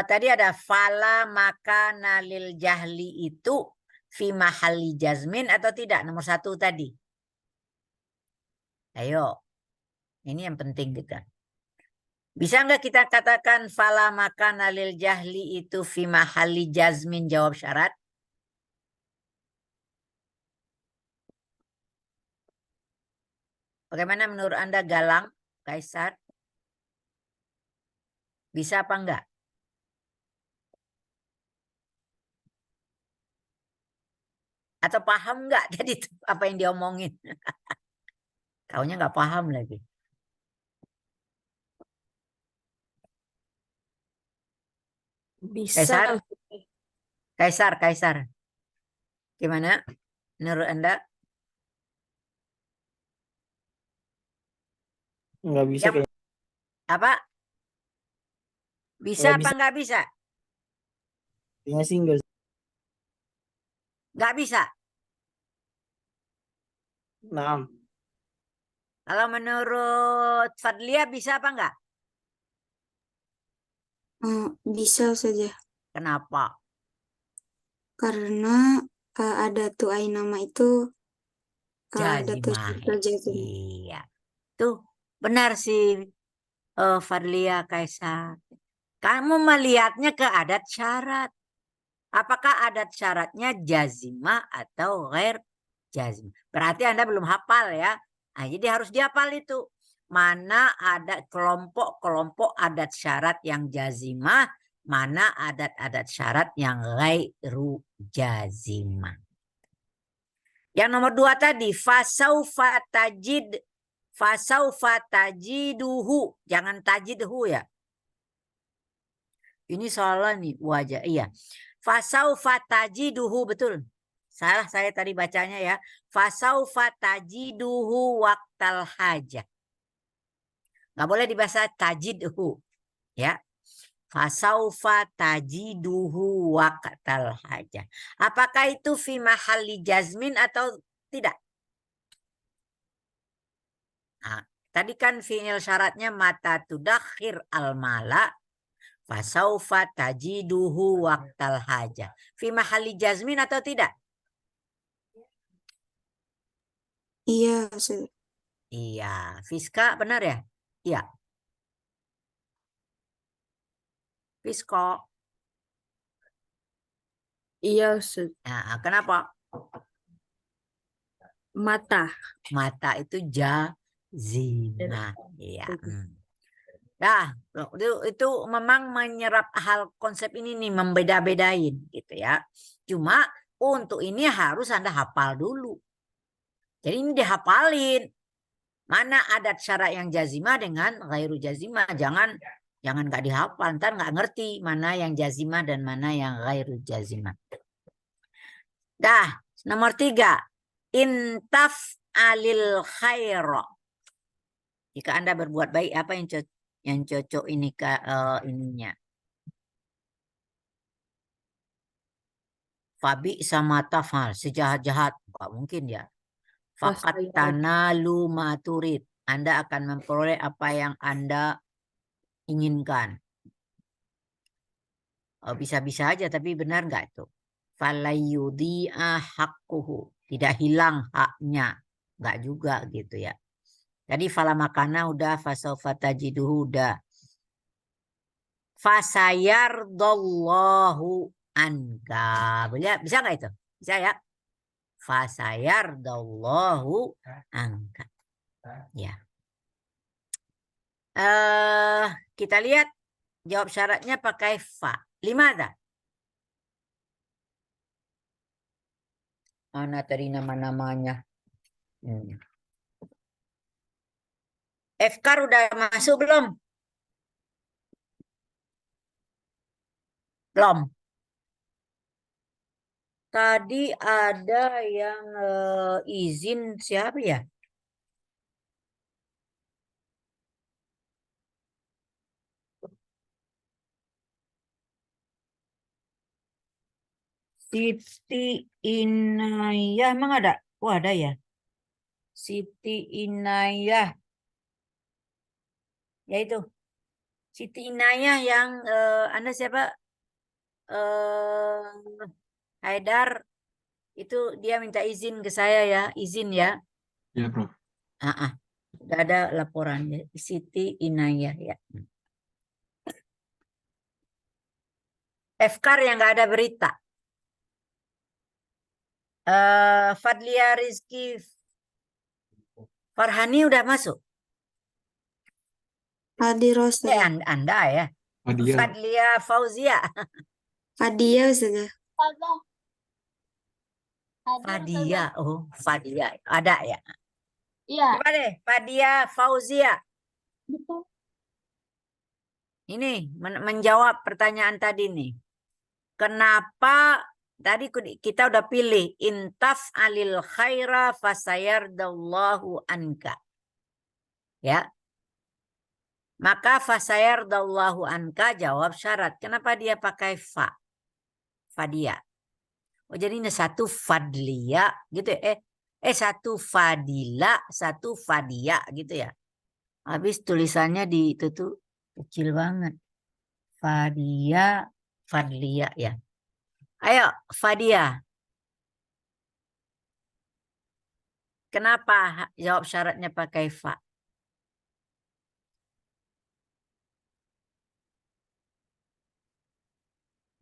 Tadi ada fala maka nalil jahli itu fi mahalli jazmin atau tidak? Nomor 1 tadi. Ayo. Ini yang penting kita. Bisa nggak kita katakan fala maka nalil jahli itu fi mahalli jazmin jawab syarat? Bagaimana menurut Anda Galang, Kaisar? Bisa apa enggak? Atau paham enggak tadi apa yang diomongin? Taunya enggak paham lagi. Bisa. Kaisar. Gimana menurut Anda? Nggak bisa Yang kayaknya. apa? Bisa Nggak apa bisa. nggak bisa? Kayaknya sih nggak. Nggak bisa. Nah, Kalau menurut Fadlia bisa apa nggak? Bisa saja. Kenapa? Karena ada tuh nama itu ada tuh Jazimah. jazim. Iya. Tuh benar sih Fadlia Kaisar. Kamu melihatnya ke adat syarat. Apakah adat syaratnya jazimah atau ghair jazimah? Berarti Anda belum hafal ya. Nah, jadi harus dihafal itu. Mana ada kelompok-kelompok adat syarat yang jazimah, mana adat-adat syarat yang ghairu jazimah. Yang nomor 2 tadi, fasaufa tajiduhu. Jangan tajidhu ya. Ini salah nih wajah. Iya. Fasaufa tajiduhu, betul. Salah saya tadi bacanya ya. Fasaufa tajiduhu waktal hajah. Nggak boleh dibaca tajidhu. Ya. Fasaufa tajiduhu waktal hajah. Apakah itu fi mahalli jazmin atau tidak? Nah, tadi kan fi'il syaratnya mata tudakhir al-mala. Fasaufa tajiduhu waktal hajah. Fi mahalli jazmin atau tidak? Iya, Ustaz. Iya. Fiska benar ya? Iya. Fisko. Iya, Ustaz. Nah, kenapa? Mata. Mata itu jazimah. Iya. Nah, itu memang menyerap hal konsep ini nih, membeda-bedain gitu ya. Cuma untuk ini harus Anda hafal dulu. Jadi ini dihafalin. Mana adat syarat yang jazimah dengan ghairu jazimah. Jangan nggak dihafal. Ntar nggak ngerti mana yang jazimah dan mana yang ghairu jazimah. Dah, nomor 3. Intaf alil khaira. Jika Anda berbuat baik, apa yang cocok ini ininya? Fabi sama tafal, sejahat-jahat. Nggak mungkin ya. Fakat tanalu maturid. Anda akan memperoleh apa yang Anda inginkan. Bisa-bisa aja, tapi benar nggak itu? Falayudi'a hakkuhu. Tidak hilang haknya. Nggak juga gitu ya. Tadi fala makana udah, fasaufa tajiduhu udah. Fasayardallahu anka. Bisa nggak itu? Bisa ya? Fasayardallahu anka. Ya. Kita lihat jawab syaratnya pakai fa. 5 ada. Mana tadi nama-namanya? Efkar udah masuk belum? Belum. Tadi ada yang izin siapa ya? Siti Inayah, emang ada? Oh ada ya. Siti Inayah. Ya itu. Siti Inayah yang Anda siapa? Haidar. Itu dia minta izin ke saya ya. Izin ya. Ya, Prof. Udah ada laporannya. Siti Inayah ya. Efkar yang nggak ada berita. Fadlia Rizky Farhani udah masuk. Hadir, Ustaz. Anda ya. Fadia. Fadlia Fauzia. Fadia, Ustaz. Fadia. Oh, Fadia. Ada ya. Iya. Coba deh, Fadia Fauzia. Betul. Ini menjawab pertanyaan tadi nih. Kenapa tadi kita udah pilih intaf alil khaira fasayardallahu anka. Ya. Maka fasayardallahu anka jawab syarat. Kenapa dia pakai fa? Fadia. Oh, jadi ini satu fadlia gitu ya. Satu fadila, satu fadia gitu ya. Habis tulisannya di itu tuh kecil banget. Fadia, fadlia ya. Ayo, Fadia. Kenapa jawab syaratnya pakai fa?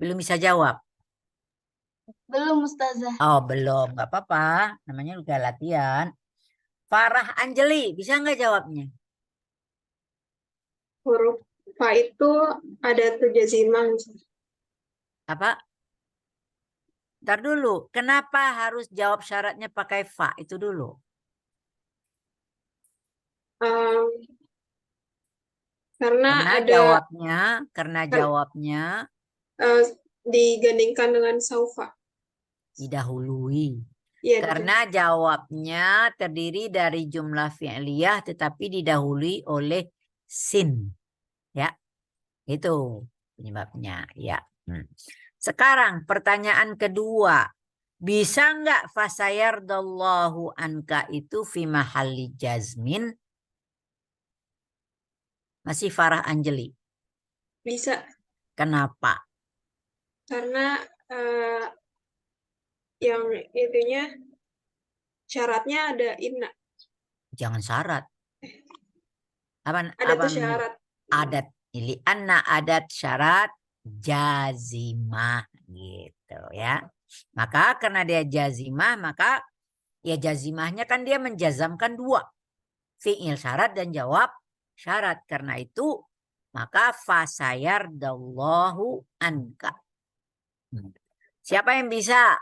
Belum bisa jawab. Belum Ustazah. Oh, belum. Gak apa-apa. Namanya juga latihan. Farah Anjeli, bisa nggak jawabnya? Huruf fa itu ada tuh jazimah. Apa? Ntar dulu. Kenapa harus jawab syaratnya pakai fa? Itu dulu. Em, karena Karena ada jawabnya, karena kan, jawabnya eh, digandingkan dengan saufa. didahului. Iya, Karena jawabnya terdiri dari jumlah fi'liyah tetapi didahului oleh sin. Ya, itu penyebabnya. Ya. Sekarang pertanyaan kedua. Bisa nggak fasayardallahu anka itu fi mahalli jazmin? Masih Farah Anjeli. bisa. Kenapa? Karena yang itunya syaratnya ada inna. Jangan syarat. Ada Apa tuh syarat. adat ili anna adat syarat jazimah gitu ya. Maka karena dia jazimah maka ya jazimahnya kan dia menjazamkan dua. Fi'il syarat dan jawab syarat. Karena itu maka fasayardallahu anka. Siapa yang bisa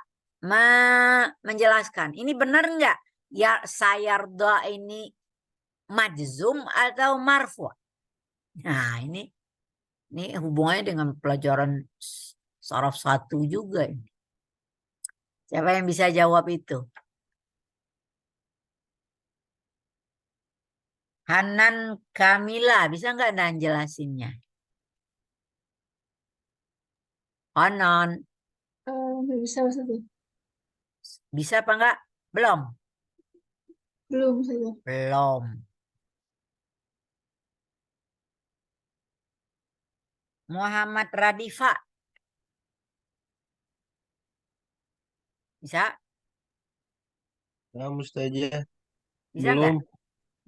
menjelaskan? Ini benar nggak? Ya sayarda ini majzum atau marfu'? Nah ini hubungannya dengan pelajaran saraf 1 juga. Siapa yang bisa jawab itu? Hanan Kamila, bisa nggak Nan jelasinnya? Hanan, Nggak bisa Ustazah. bisa apa enggak? Belum? Belum Ustazah. Belum. Muhammad Radifa. Bisa? Ya, Mustazah. Bisa nggak?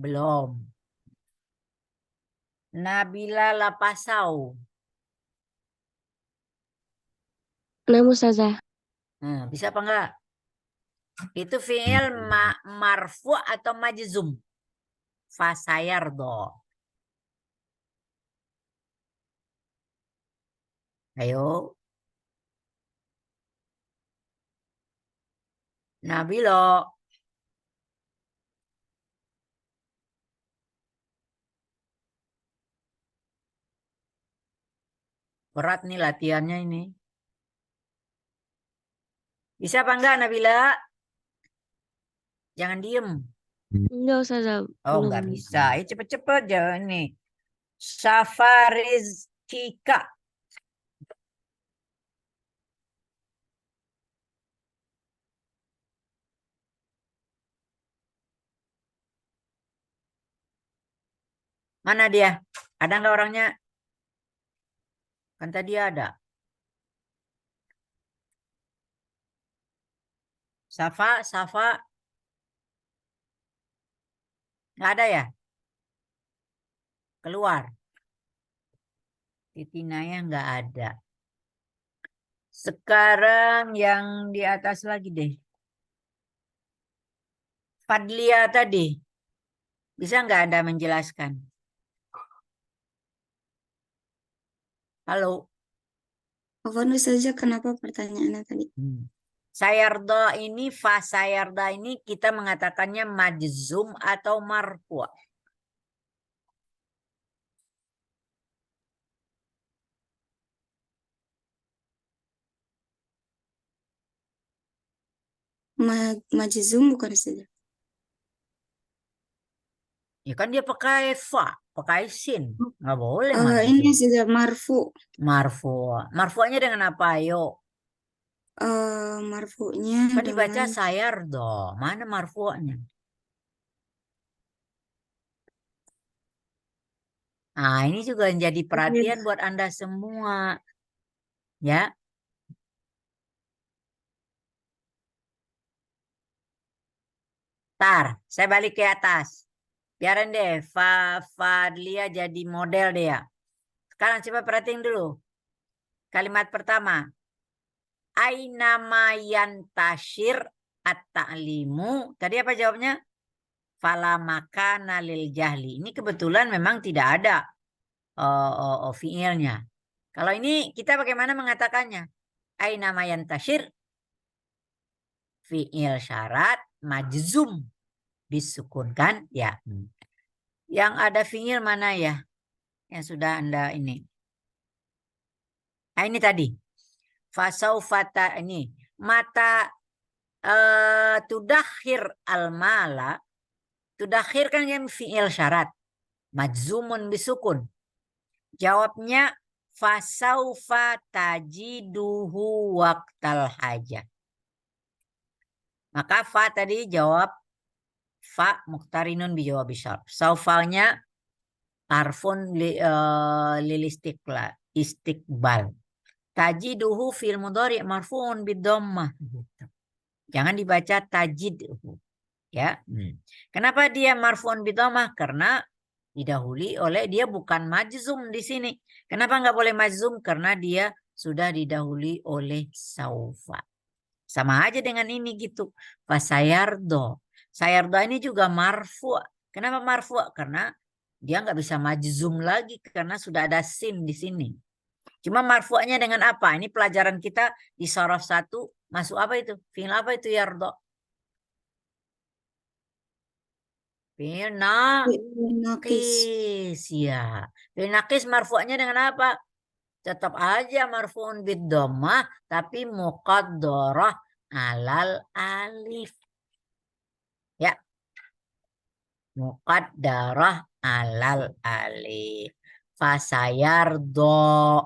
Belum. Nabila Lapasau. Nah, Ustazah. Bisa apa enggak? Itu fi'il marfu atau majzum? Fasayardo. Ayo. Nabilo. Berat nih latihannya ini. Bisa apa enggak Nabila? Jangan diem. Enggak Ustazah. Oh Belum. enggak bisa. Ayo cepet-cepet jangan nih. Safarizkika. Mana dia? Ada nggak orangnya? Kan tadi ada. Safa. Nggak ada ya? Keluar. Titinaya nggak ada. Sekarang yang di atas lagi deh. Fadlia tadi. Bisa nggak Anda menjelaskan? Halo. Afwan Ustazah, kenapa pertanyaannya tadi? Sayarda ini, fasayarda ini kita mengatakannya majzum atau marfu'. Majzum bukan Ustazah? Ya kan dia pakai fa, pakai sin. Nggak boleh Ini majzum. Ustazah marfu. Marfu. Marfu'nya dengan apa? Ayo. Marfu'nya Kan dibaca dengan sayardo. Mana marfu'nya? Nah, ini juga menjadi perhatian buat Anda semua. Ya. Tar, saya balik ke atas. Biarin deh, Fadlia jadi model dia. Sekarang coba perhatiin dulu. Kalimat pertama. Aina ma yantashir at-ta'limu. Tadi apa jawabnya? Fala makana lil jahli. Ini kebetulan memang tidak ada fiilnya. Kalau ini kita bagaimana mengatakannya? Aina ma yantashir fiil syarat majzum disukunkan ya. Yang ada fiil mana ya? Yang sudah Anda ini. Nah, ini tadi. Fasaufata ini mata tudakhir al-mala. Tudakhir kan yang fiil syarat. Majzumun bisukun. Jawabnya fasaufa tajiduhu waqtal hajat. Maka fa tadi jawab fa muqtarinun bijawab syarf. Saufanya harfun lil istiqbal. Tajiduhu fil mudhari marfu'un bidhammah. Jangan dibaca tajiduhu. Ya. Kenapa dia marfu'un bidhammah? Karena didahului oleh dia bukan majzum di sini. Kenapa nggak boleh majzum? Karena dia sudah didahului oleh saufa. Sama aja dengan ini gitu. Fasayardo. Sayardo ini juga marfu'. Kenapa marfu'? Karena dia nggak bisa majzum lagi karena sudah ada sin di sini. Cuma marfu'nya dengan apa? Ini pelajaran kita di sorof 1 masuk apa itu? Fi'il apa itu yardo? Fi'il naqis ya. Fi'il naqis marfu'nya dengan apa? Tetap aja marfu'un bid dhammah tapi muqaddarah alal alif. Ya. Muqaddarah alal alif. Fasayardo.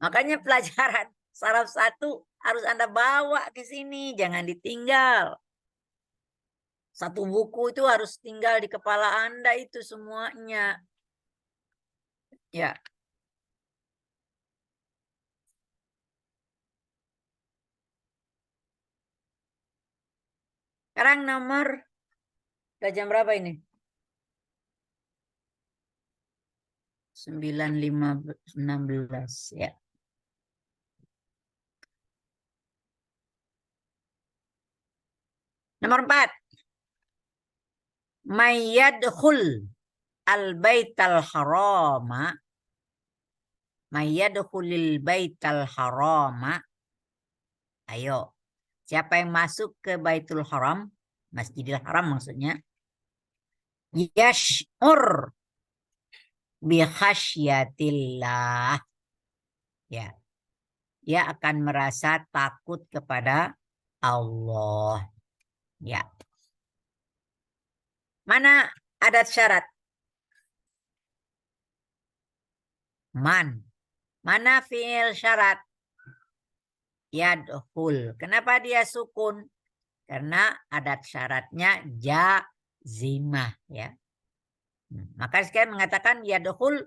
Makanya pelajaran saraf 1 harus Anda bawa ke sini, jangan ditinggal. Satu buku itu harus tinggal di kepala Anda itu semuanya. Ya. Sekarang nomor, udah jam berapa ini? 9.16 ya. Nomor 4. Mayyadkhul al-baital harama. Mayyadkhulil baital harama. Ayo. Siapa yang masuk ke Baitul Haram? Masjidil Haram maksudnya. Yash'ur bi khasyatillah. Ya. Dia akan merasa takut kepada Allah. Ya. Mana adat syarat? Man. Mana fi'il syarat? Yadkhul. Kenapa dia sukun? Karena adat syaratnya jazimah ya. Maka sekarang mengatakan yadkhul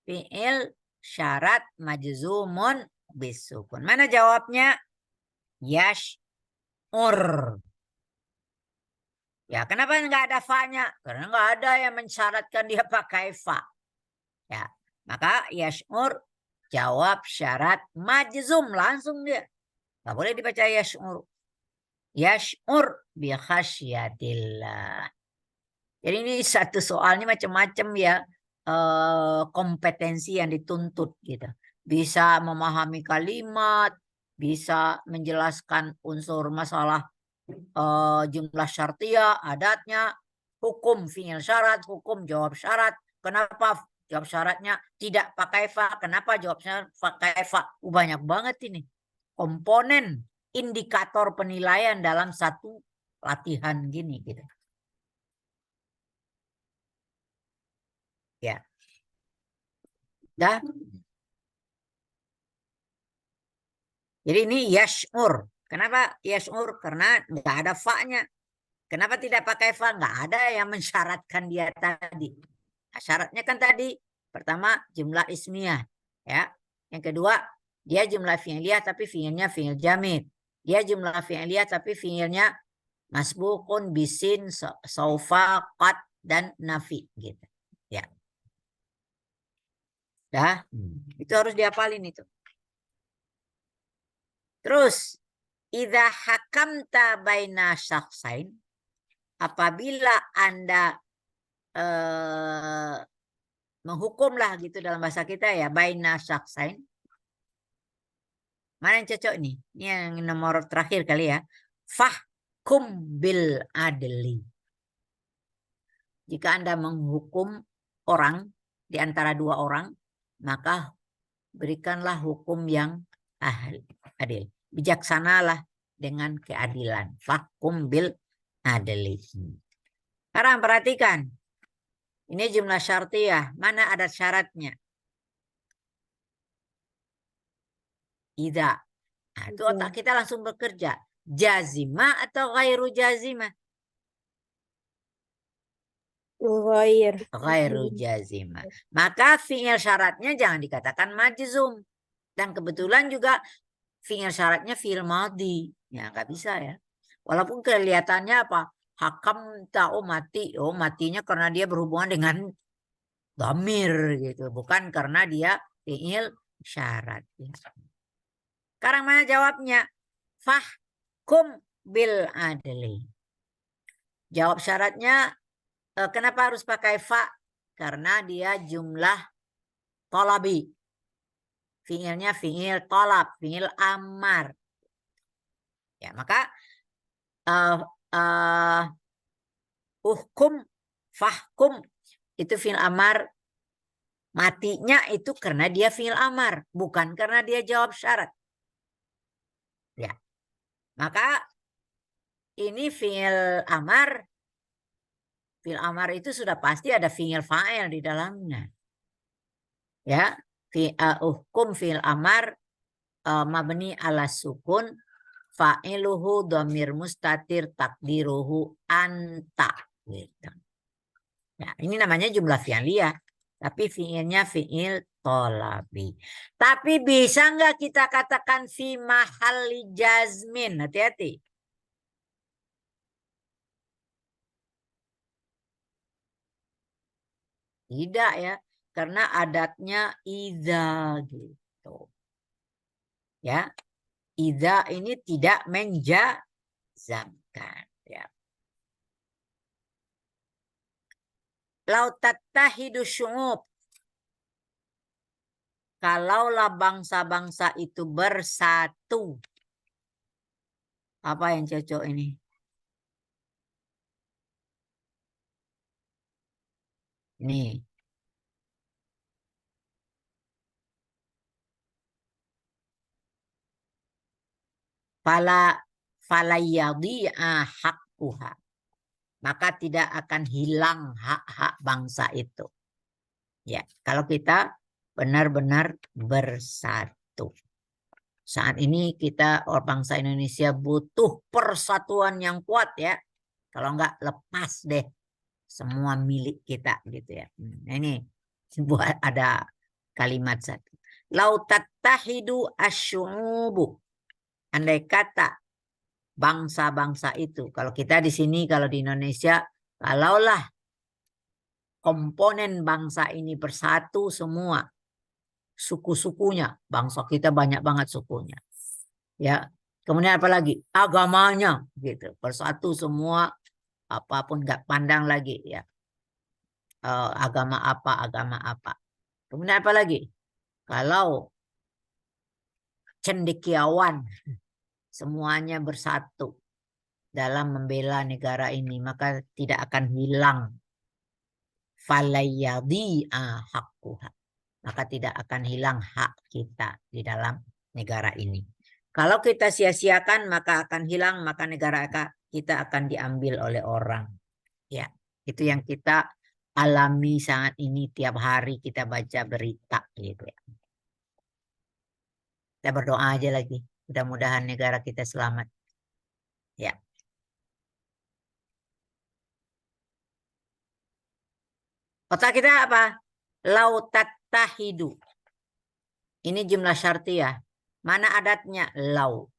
fi'il syarat majzumun bisukun. Mana jawabnya? Yash'ur. Ya, kenapa enggak ada fa-nya? Karena enggak ada yang mensyaratkan dia pakai fa. Ya, maka yash'ur jawab syarat majzum langsung dia. Enggak boleh dibaca yash'ur. Yash'ur bi khasyatillah. Jadi ini satu soalnya macam-macam ya kompetensi yang dituntut gitu. Bisa memahami kalimat, bisa menjelaskan unsur masalah jumlah syartiyah, adatnya, hukum fi'il syarat, hukum jawab syarat. Kenapa jawab syaratnya tidak pakai fa? Kenapa jawabnya pakai fa? Banyak banget ini komponen indikator penilaian dalam satu latihan gini gitu. Ya. Dah. Jadi ini yash'ur. Kenapa yash'ur? Karena nggak ada fa-nya. Kenapa tidak pakai fa? Nggak ada yang mensyaratkan dia tadi. Nah, syaratnya kan tadi pertama jumlah ismiyah, ya. Yang kedua dia jumlah fi'liyah tapi fi'ilnya fi'il jamid. Dia jumlah fi'liyah tapi fi'ilnya masbukun bisin, saufa, qad dan nafi gitu. Ya. Dah. Itu harus dihafalin itu. Terus idza hakamta baina syakhsain, apabila Anda menghukumlah gitu dalam bahasa kita ya, baina syakhsain. Mana yang cocok nih? Ini yang nomor terakhir kali ya. Fahkum bil adli. Jika Anda menghukum orang di antara dua orang, maka berikanlah hukum yang adil. Bijaksanalah dengan keadilan. Fahkum bil adli. Sekarang perhatikan. Ini jumlah syartiyah. Mana ada syaratnya? Idza. Nah, itu otak kita langsung bekerja. Jazima atau ghairu jazima? Ghairu jazima. Maka fi'il syaratnya jangan dikatakan majzum. Dan kebetulan juga fi'il syaratnya fi'il madhi. Ya nggak bisa ya. Walaupun kelihatannya apa? Hakam ta'u mati. Oh matinya karena dia berhubungan dengan dhamir gitu. Bukan karena dia fi'il syarat. Sekarang mana jawabnya? Fahkum bil adli. Jawab syaratnya kenapa harus pakai fa? Karena dia jumlah talabi. Fi'ilnya fi'il talab, fi'il amar. Ya, maka hukum, fahkum itu fi'il amar. Matinya itu karena dia fi'il amar, bukan karena dia jawab syarat. Ya. Maka ini fi'il amar. Fi'il amar itu sudah pasti ada fi'il fa'il di dalamnya. Ya, hukum fi'il amar mabni ala sukun, fa'iluhu dhamir mustatir takdiruhu anta gitu. Ya, ini namanya jumlah fi'liyah, tapi fi'ilnya fi'il tolabi. Tapi bisa nggak kita katakan fi mahalli jazmin? Hati-hati. Tidak ya, karena adatnya idza gitu. Ya. Idza ini tidak menjazamkan ya. Lau tattahidu syu'ub. Kalaulah bangsa-bangsa itu bersatu. Apa yang cocok ini? Nih. Falayadi'a haqquha. Maka tidak akan hilang hak-hak bangsa itu. Ya, kalau kita benar-benar bersatu. Saat ini kita orang bangsa Indonesia butuh persatuan yang kuat ya. Kalau enggak lepas deh semua milik kita gitu ya. Nah, ini buat ada kalimat satu. Lau tattahidu asy'ubu. Andai kata bangsa-bangsa itu, kalau kita di sini, kalau di Indonesia, kalaulah komponen bangsa ini bersatu semua, suku-sukunya, bangsa kita banyak banget sukunya, ya. Kemudian apa lagi? Agamanya, gitu, bersatu semua, apapun nggak pandang lagi, ya. Agama apa. Kemudian apa lagi? Kalau cendekiawan semuanya bersatu dalam membela negara ini, maka tidak akan hilang falayadi'a haqquha. Maka tidak akan hilang hak kita di dalam negara ini. Kalau kita sia-siakan maka akan hilang, maka negara kita akan diambil oleh orang. Ya, itu yang kita alami saat ini, tiap hari kita baca berita gitu ya. Kita berdoa aja lagi, mudah-mudahan negara kita selamat. Ya. Kota kita apa? Lautat tahidu. Ini jumlah syartiyah. Mana adatnya? Lau.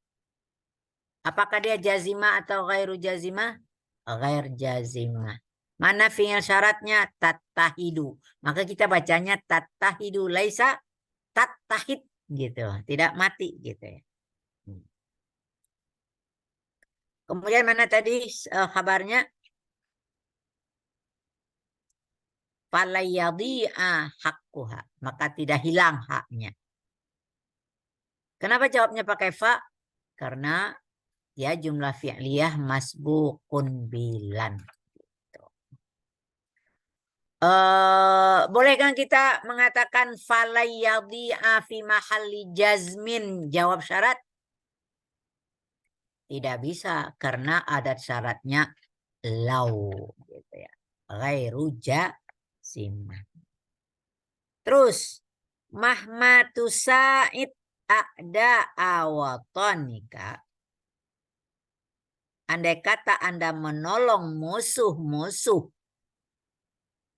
Apakah dia jazimah atau ghairu jazimah? Ghair jazimah. Mana fi'il syaratnya? Tattahidu. Maka kita bacanya tattahidu. Laisa tattahid. Gitu. Tidak mati. Gitu ya. Kemudian mana tadi kabarnya? Falayadi'a haqquha. Maka tidak hilang haknya. Kenapa jawabnya pakai fa? Karena ya jumlah fi'liyah masbuqun bilan. Boleh kan kita mengatakan falayadi'a fi mahalli jazmin? Jawab syarat? Tidak bisa karena adat syaratnya lau gitu ya. Ghairu jazimah. Terus mahma tusa'id a'da awatonika. Andai kata Anda menolong musuh-musuh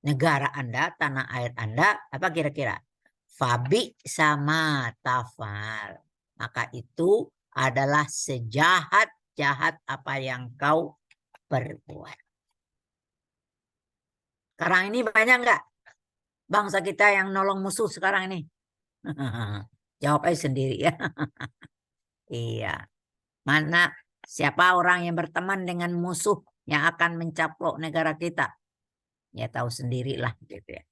negara Anda, tanah air Anda, apa kira-kira? Fabi sama tafal. Maka itu adalah sejahat-jahat apa yang kau perbuat. Sekarang ini banyak nggak bangsa kita yang nolong musuh sekarang ini? Jawab aja sendiri ya. Iya. Mana siapa orang yang berteman dengan musuh yang akan mencaplok negara kita? Ya tahu sendirilah gitu ya.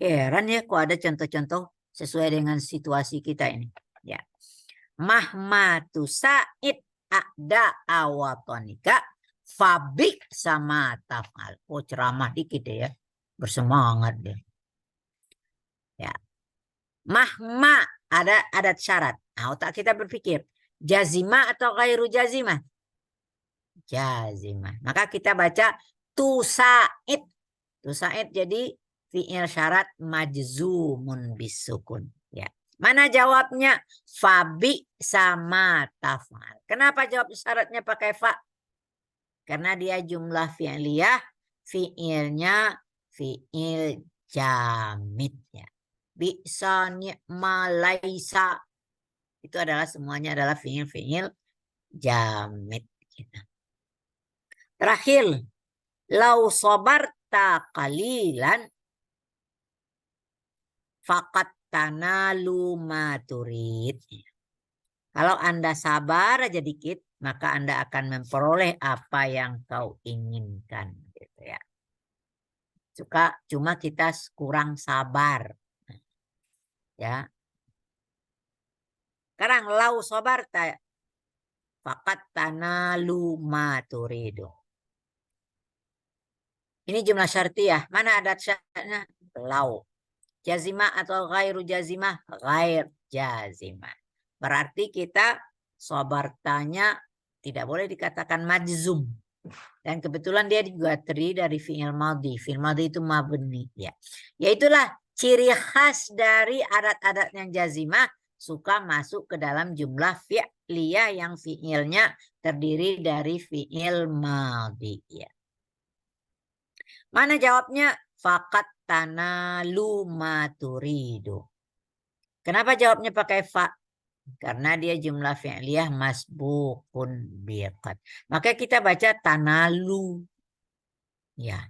Heran ya kok ada contoh-contoh sesuai dengan situasi kita ini. Ya. Mahmatu sa'id a'da awatonika fabi sama tafal. Oh ceramah dikit ya. Bersemangat deh. Ya. Mahma ada adat syarat. Nah, otak kita berpikir jazimah atau ghairu jazimah? Jazimah. Maka kita baca tusaid. Tusaid jadi fi'il syarat majzumun bisukun. Ya. Mana jawabnya? Fabi sama tafal. Kenapa jawab syaratnya pakai fa? Karena dia jumlah fi'liyah, fi'ilnya fi'il jamid ya. Bisa ni'ma laisa. Itu adalah semuanya adalah fi'il jamid. Terakhir, lau sabarta qalilan faqad tanalu ma turid. Kalau Anda sabar aja dikit, maka Anda akan memperoleh apa yang kau inginkan gitu ya. Cuma kita kurang sabar. Ya. Sekarang lau sabarta faqad tanalu ma turidu. Ini jumlah syartiyah. Mana adat syaratnya? Lau. Jazimah atau ghairu jazimah? Ghair jazimah. Berarti kita sabartanya tidak boleh dikatakan majzum. Dan kebetulan dia juga terdiri dari fi'il madhi. Fi'il madhi itu mabni. Ya. Yaitulah ciri khas dari adat-adat yang jazimah suka masuk ke dalam jumlah fi'liyah yang fi'ilnya terdiri dari fi'il madhi. Ya. Mana jawabnya? Faqat tanalu ma turidu. Kenapa jawabnya pakai fa? Karena dia jumlah fi'liyah masbuqun biqad. Maka kita baca tanalu. Ya.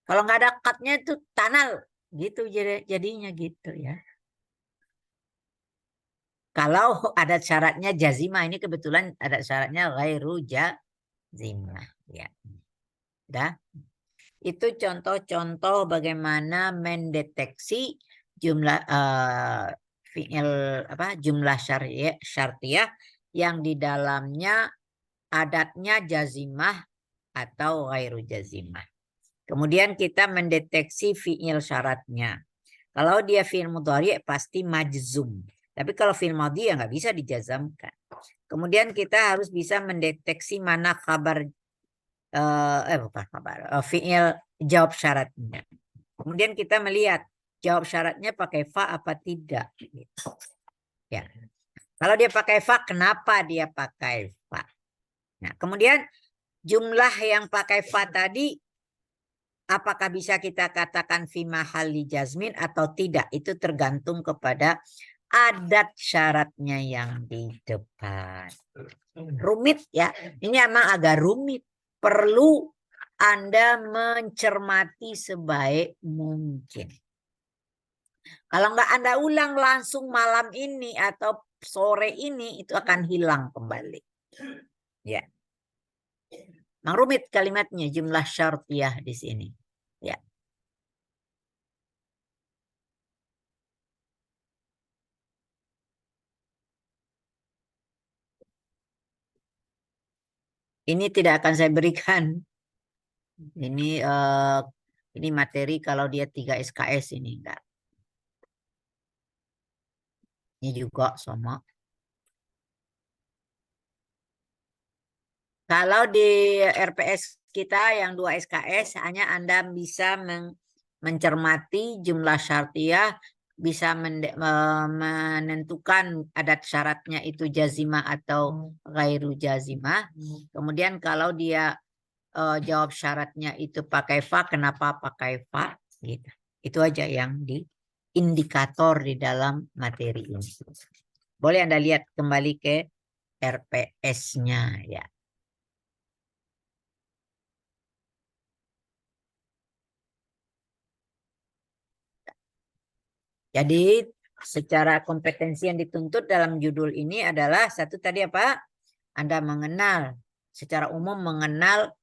Kalau nggak ada qadnya itu tanal. Gitu jadinya gitu ya. Kalau ada syaratnya jazimah, ini kebetulan ada syaratnya ghairu jazimah. Ya. Udah. Itu contoh-contoh bagaimana mendeteksi jumlah fi'il jumlah syartiyah yang di dalamnya adatnya jazimah atau ghairu jazimah. Kemudian kita mendeteksi fi'il syaratnya. Kalau dia fi'il mudhari' pasti majzum. Tapi kalau fi'il madhi ya nggak bisa dijazamkan. Kemudian kita harus bisa mendeteksi mana kabar bukan kabar fi'il jawab syaratnya. Kemudian kita melihat jawab syaratnya pakai fa apa tidak. Gitu. Ya. Kalau dia pakai fa, kenapa dia pakai fa? Nah, kemudian jumlah yang pakai fa tadi, apakah bisa kita katakan fi mahalli jazmin atau tidak? Itu tergantung kepada adat syaratnya yang di depan. Rumit ya. Ini emang agak rumit. Perlu Anda mencermati sebaik mungkin. Kalau nggak Anda ulang langsung malam ini atau sore ini, itu akan hilang kembali. Ya. Memang rumit kalimatnya, jumlah syartiyah di sini. Ya. Ini tidak akan saya berikan. Ini materi kalau dia 3 SKS ini enggak. Ini juga sama. Kalau di RPS kita yang 2 SKS hanya Anda bisa mencermati jumlah syartiyah, bisa menentukan adat syaratnya itu jazimah atau ghairu jazimah. Kemudian kalau dia jawab syaratnya itu pakai fa, kenapa pakai fa? Gitu. Itu aja yang di indikator di dalam materi ini. Boleh Anda lihat kembali ke RPS-nya ya. Jadi secara kompetensi yang dituntut dalam judul ini adalah satu tadi apa? Anda mengenal secara umum mengenal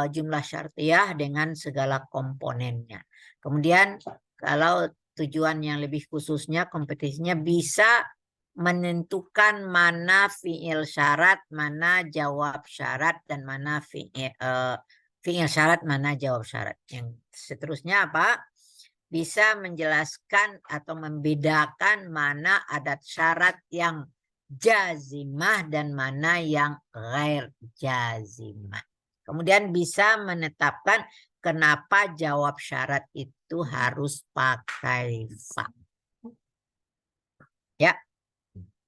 jumlah syartiyah dengan segala komponennya. Kemudian kalau tujuan yang lebih khususnya kompetensinya bisa menentukan mana fi'il syarat, mana jawab syarat, dan mana fi'il syarat, mana jawab syarat. Yang seterusnya apa? Bisa menjelaskan atau membedakan mana adat syarat yang jazimah dan mana yang ghair jazimah. Kemudian bisa menetapkan kenapa jawab syarat itu harus pakai fa. Ya,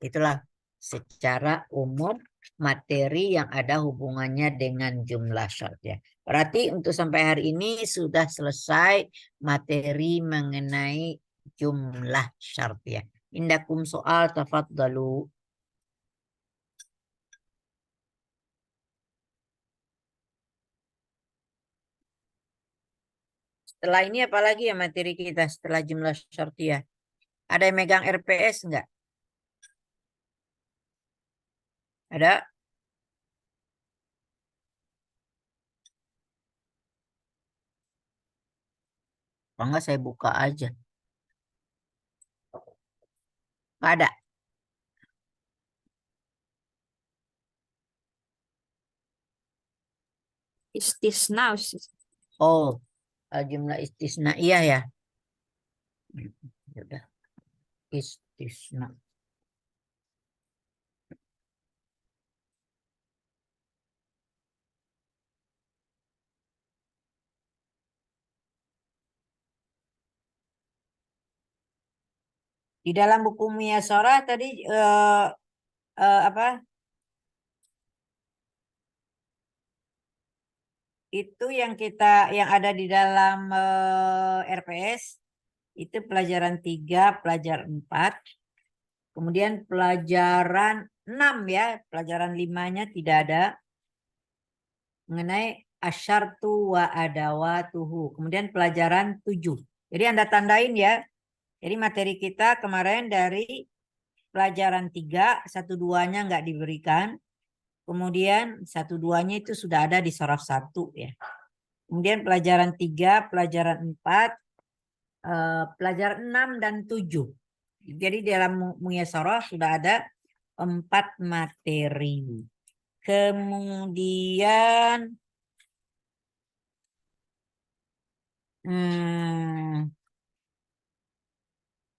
itulah secara umum materi yang ada hubungannya dengan jumlah syarat ya. Berarti untuk sampai hari ini sudah selesai materi mengenai jumlah syarat ya. Indakum soal tafadhalu. Setelah ini apalagi ya materi kita setelah jumlah syartiyah? Ada yang megang RPS enggak? Ada? Kalau enggak saya buka aja. Enggak ada. Istisna, Ustaz. Oh, jumlah istisna iya ya. Ya udah. Istisna. Di dalam buku Miyasarah tadi apa? Itu yang yang ada di dalam RPS itu pelajaran 3, pelajaran 4. Kemudian pelajaran 6 ya, pelajaran 5-nya tidak ada. Mengenai asyartu wa adawatuhu. Kemudian pelajaran 7. Jadi Anda tandain ya. Jadi materi kita kemarin dari pelajaran 3, 1-2-nya nggak diberikan. Kemudian 1-2-nya itu sudah ada di sorof 1 ya. Kemudian pelajaran 3, pelajaran 4, pelajaran 6 dan 7. Jadi dalam Muyasarah sudah ada 4 materi. Kemudian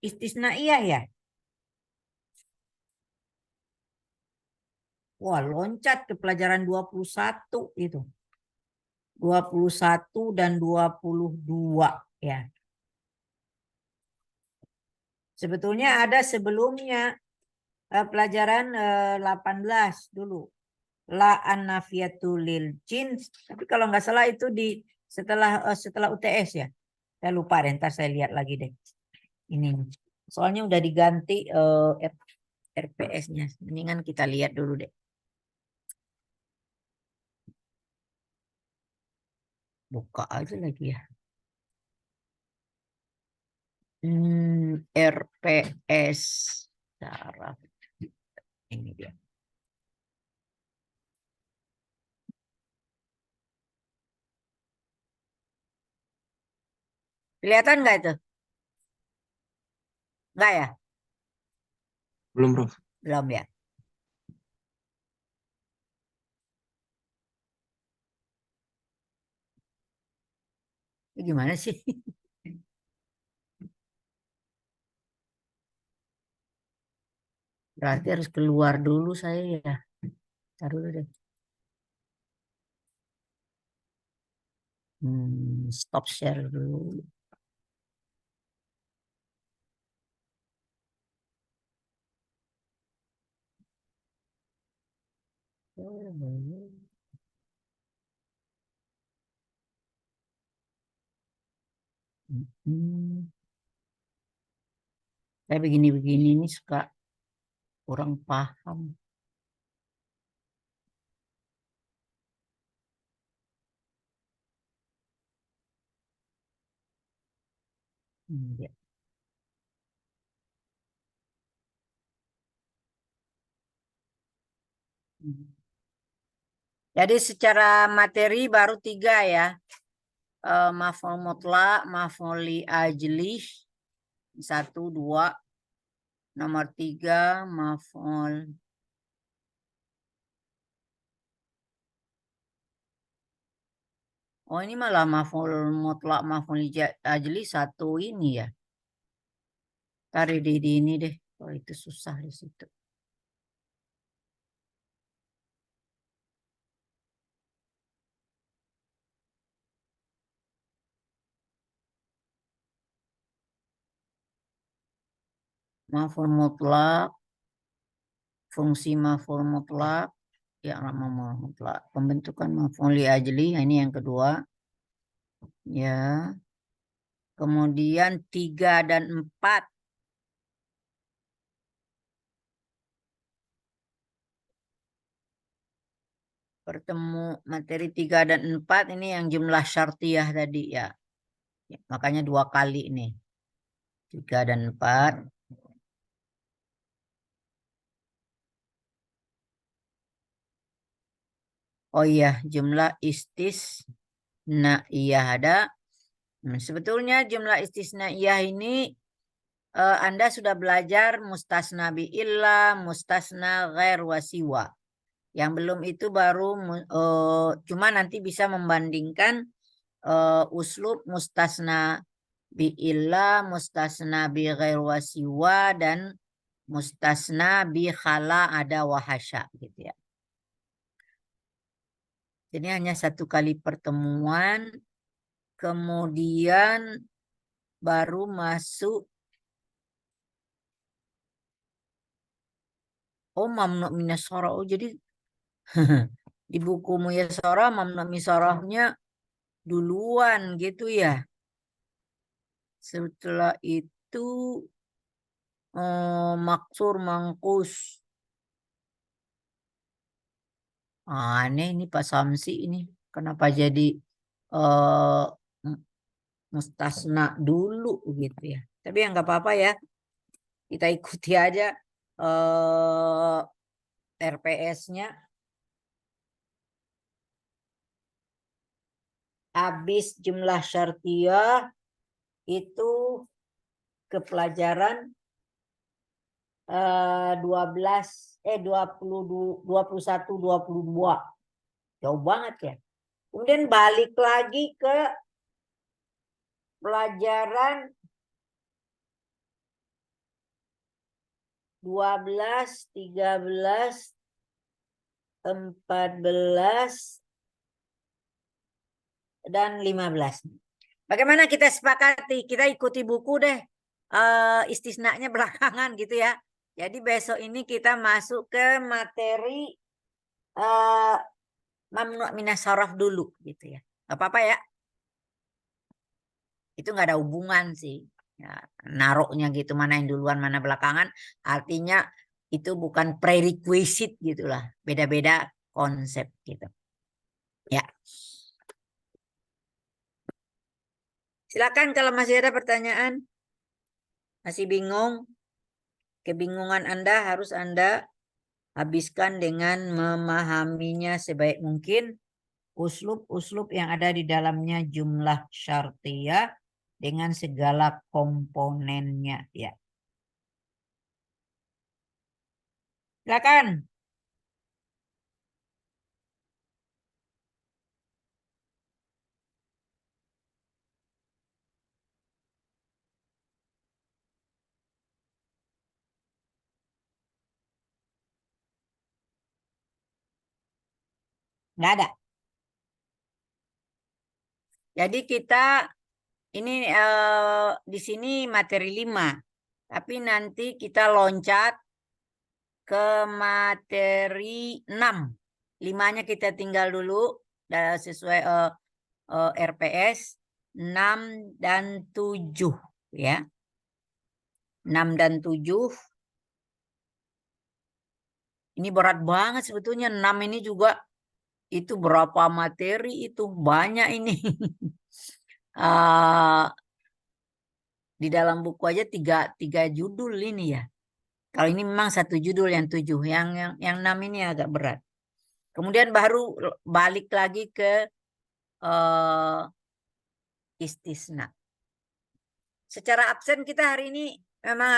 istisnaiyah ya. Wah, loncat ke pelajaran 21 itu. 21 dan 22 ya. Sebetulnya ada sebelumnya pelajaran 18 dulu. La an-nafiyatu lil jins. Tapi kalau nggak salah itu di setelah UTS ya. Saya lupa deh, ntar saya lihat lagi deh. Ini. Soalnya udah diganti RPS-nya. Mendingan kita lihat dulu deh. Buka aja lagi ya. RPS. Saraf. Ini dia. Kelihatan nggak itu? Nggak ya? Belum, Prof. Belum ya? Ini gimana sih? Berarti harus keluar dulu saya ya. Taruh dulu deh. Stop share dulu. Saya begini-begini ini suka kurang paham. Ya. Jadi secara materi baru 3 ya. Maf'ul mutlak, maf'ul li ajlih, 1, 2. Nomor 3 maf'ul. Oh ini malah maf'ul mutlak, maf'ul li ajlih 1 ini ya. Tarik di ini deh. Oh itu susah di situ. Maf'ul mutlak, fungsi maf'ul mutlak, ya maf'ul mutlak. Pembentukan maf'ul li ajli, ini yang kedua. Ya. Kemudian 3 dan 4. Bertemu materi 3 dan 4 ini yang jumlah syartiyah tadi ya. Makanya 2 kali ini. 3 dan 4. Oh iya, jumlah istisnaiyah ada. Sebetulnya jumlah istisnaiyah ini Anda sudah belajar mustasna bi'illah, mustasna ghair wasiwa. Yang belum itu baru cuma nanti bisa membandingkan uslub mustasna bi'illah, mustasna bi ghair wasiwa dan mustasna bi khala ada wahasya gitu ya. Jadi hanya 1 kali pertemuan, kemudian baru masuk mamnu minas soroh. Oh, jadi di buku Muyassarah mamnu minas sorohnya duluan gitu ya. Setelah itu maksur mangkus. Aneh ini Pak Samsi ini. Kenapa jadi mustasna dulu gitu ya. Tapi ya nggak apa-apa ya. Kita ikuti aja RPS-nya. Habis jumlah syartiyah itu ke pelajaran 21, 22. Jauh banget ya. Kemudian balik lagi ke pelajaran 12, 13, 14 dan 15. Bagaimana kita sepakati? Kita ikuti buku deh. Istisnanya belakangan gitu ya. Jadi besok ini kita masuk ke materi mamnu' minas saraf dulu gitu ya. Gak apa-apa ya. Itu nggak ada hubungan sih. Ya, naruhnya gitu mana yang duluan mana belakangan. Artinya itu bukan prerequisite gitulah. Beda-beda konsep gitu. Ya. Silakan kalau masih ada pertanyaan. Masih bingung? Kebingungan Anda harus Anda habiskan dengan memahaminya sebaik mungkin. Uslub-uslub yang ada di dalamnya jumlah syartiyah dengan segala komponennya. Ya. Silakan. Nggak ada. Jadi kita ini di sini materi 5. Tapi nanti kita loncat ke materi 6. 5-nya kita tinggal dulu sesuai RPS 6 dan 7 ya. 6 dan 7. Ini berat banget sebetulnya 6 ini juga. Itu berapa materi itu banyak ini. Di dalam buku aja tiga judul ini ya. Kalau ini memang satu judul yang 7, yang 6 ini agak berat. Kemudian baru balik lagi ke istisna. Secara absen kita hari ini memang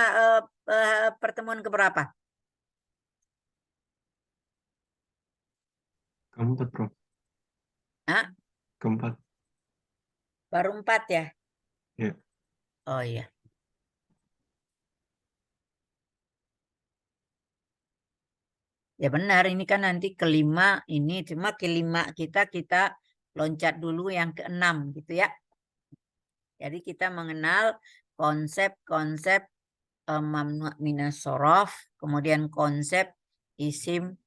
pertemuan keberapa? Keempat, Prof. Hah? Keempat. Baru 4 ya? Ya. Oh iya. Ya benar, ini kan nanti kelima ini, cuma kelima kita loncat dulu yang keenam gitu ya. Jadi kita mengenal konsep-konsep mamnu' minas shorof, kemudian konsep isim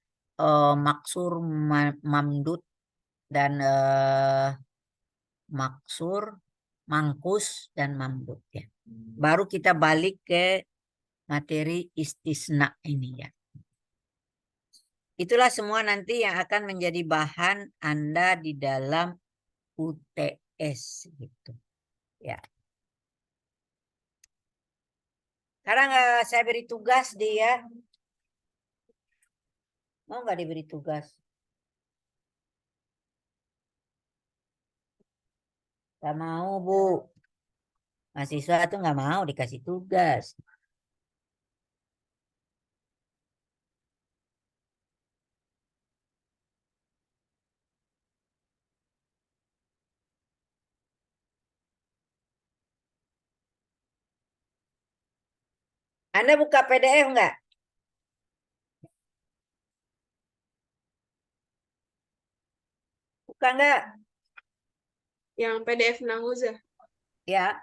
maksur, mamdud, dan maksur, mangkus, dan mamdud ya. Baru kita balik ke materi istisna ini ya. Itulah semua nanti yang akan menjadi bahan Anda di dalam UTS gitu. Ya. Sekarang saya beri tugas dia. Mau nggak diberi tugas? Gak mau, Bu. Mahasiswa tuh nggak mau dikasih tugas. Anda buka PDF nggak? Buka nggak? Yang PDF Nanguzah. Ya,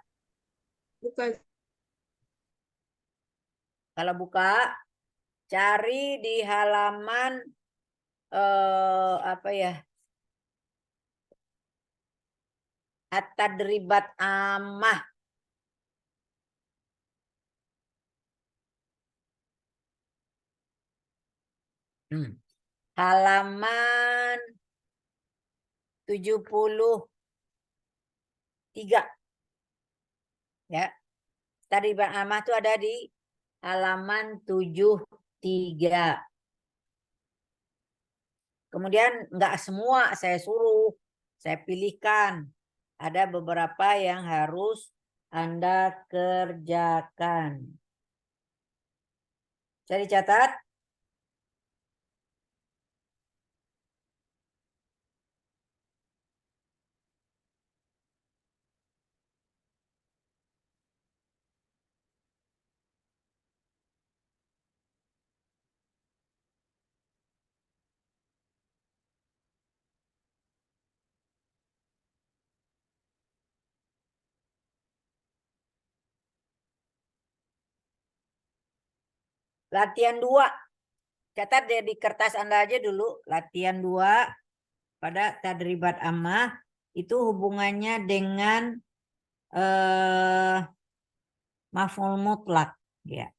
Bukan. kalau buka, cari di halaman apa ya? At-Tadribat Amah. Halaman 73. Ya. Tadribat Amah itu ada di halaman 73. Kemudian enggak semua saya suruh, saya pilihkan. Ada beberapa yang harus Anda kerjakan. Saya dicatat. latihan 2. Catat deh di kertas Anda aja dulu. Latihan 2 pada tadribat ammah itu hubungannya dengan maf'ul mutlak ya.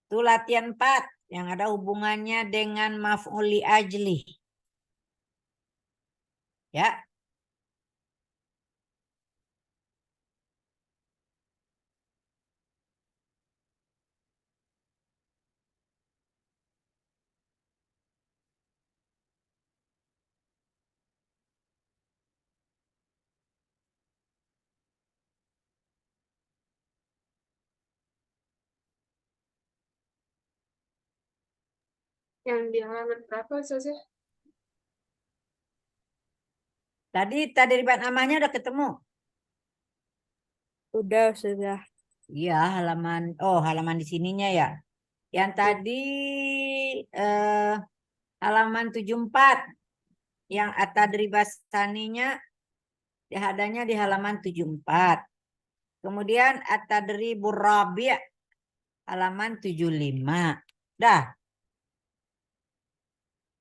Itu latihan 4 yang ada hubungannya dengan maf'ul li ajli. Ya. Yang di halaman berapa, Ustazah? Tadi tadribat ammahnya udah ketemu. Udah Ustazah. Iya, halaman di sininya ya. Yang tadi halaman 74. Yang at-tadribas tsaninya adanya di halaman 74. Kemudian at-tadribur rabi' halaman 75. Dah.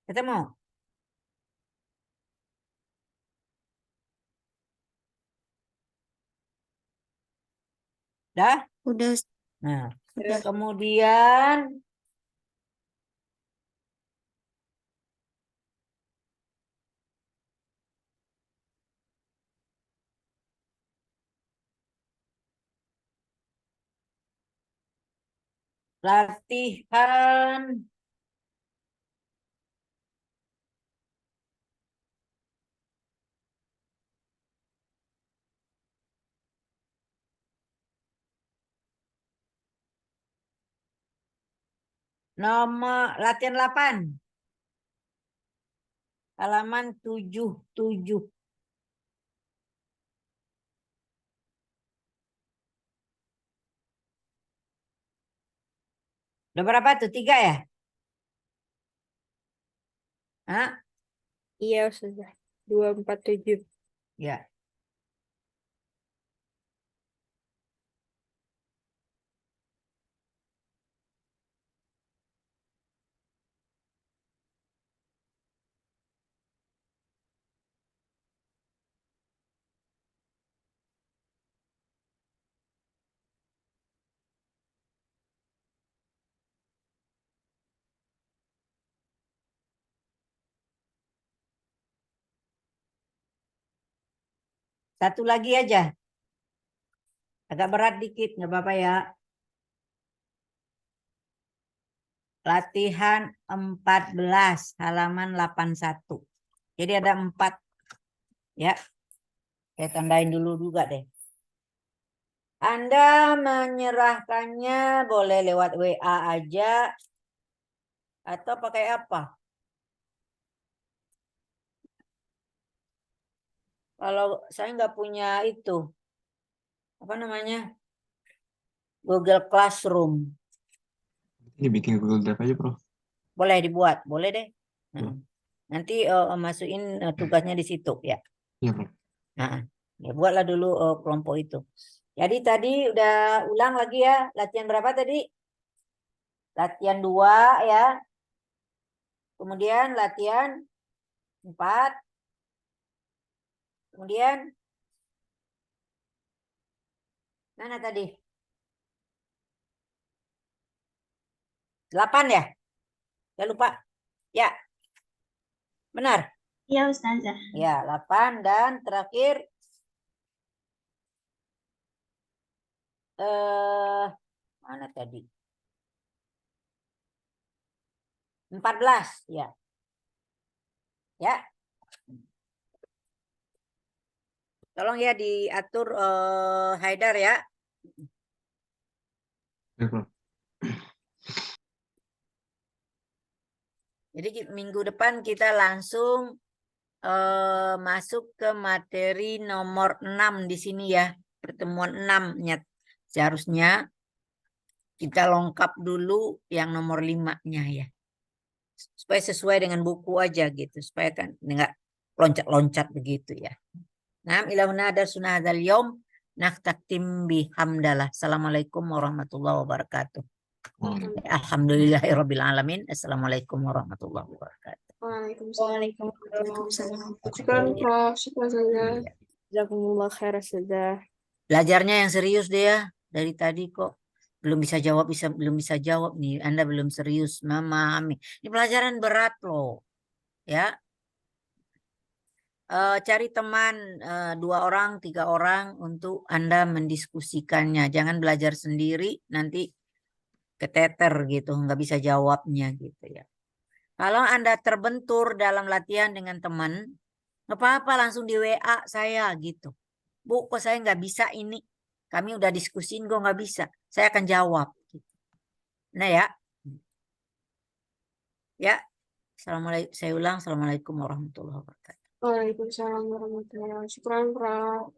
Ketemu? Dah? Udah, Nah, udah. kemudian latihan latihan 8. Halaman 77. Udah berapa tuh? 3 ya? Hah? Iya Ustazah. 247. Ya. Satu lagi aja. Agak berat dikit, nggak apa-apa ya. Latihan 14, halaman 81. Jadi ada 4. Ya. Saya tandain dulu juga deh. Anda menyerahkannya boleh lewat WA aja. Atau pakai apa? Kalau saya nggak punya itu. Apa namanya? Google Classroom. Ini bikin Google Drive aja, Prof. Boleh dibuat, boleh deh. Hmm. Nanti masukin tugasnya di situ ya. Iya, Prof. Nah, ya buatlah dulu kelompok itu. Jadi tadi udah ulang lagi ya. Latihan berapa tadi? Latihan 2 ya. Kemudian latihan 4. Kemudian mana tadi? 8 ya? Saya lupa. Ya. Benar? Iya Ustazah. Ya, 8 dan terakhir mana tadi? 14 ya. Ya. Tolong ya diatur Haidar ya. Iya, Prof. Jadi minggu depan kita langsung masuk ke materi nomor 6 di sini ya. Pertemuan 6-nya. Seharusnya kita lengkap dulu yang nomor 5-nya ya. Supaya sesuai dengan buku aja gitu. Supaya kan enggak loncat-loncat begitu ya. Nah, ila huna ada sunnah hadzal yaum. Naktatim bihamdalah. Assalamualaikum warahmatullahi wabarakatuh. Waalaikumsalam. Alhamdulillahirabbil alamin. Assalamualaikum warahmatullahi wabarakatuh. Waalaikumsalam. Waalaikumsalam. Syukran, Prof. Syukran saja. Iya. Jazakumullah khair Ustazah. Belajarnya yang serius deh ya. Dari tadi kok belum bisa jawab nih. Anda belum serius memahami. Ini pelajaran berat loh. Ya. Cari teman 2 orang, 3 orang untuk Anda mendiskusikannya. Jangan belajar sendiri nanti keteter gitu, nggak bisa jawabnya gitu ya. Kalau Anda terbentur dalam latihan dengan teman, nggak apa-apa langsung di WA saya gitu. Bu, kok saya nggak bisa ini? Kami udah diskusin kok nggak bisa. Saya akan jawab. Gitu. Nah ya. Ya. Assalamualaikum. Saya ulang. Assalamualaikum warahmatullahi wabarakatuh. Waalaikumsalam warahmatullahi wabarakatuh. Syukran, Prof.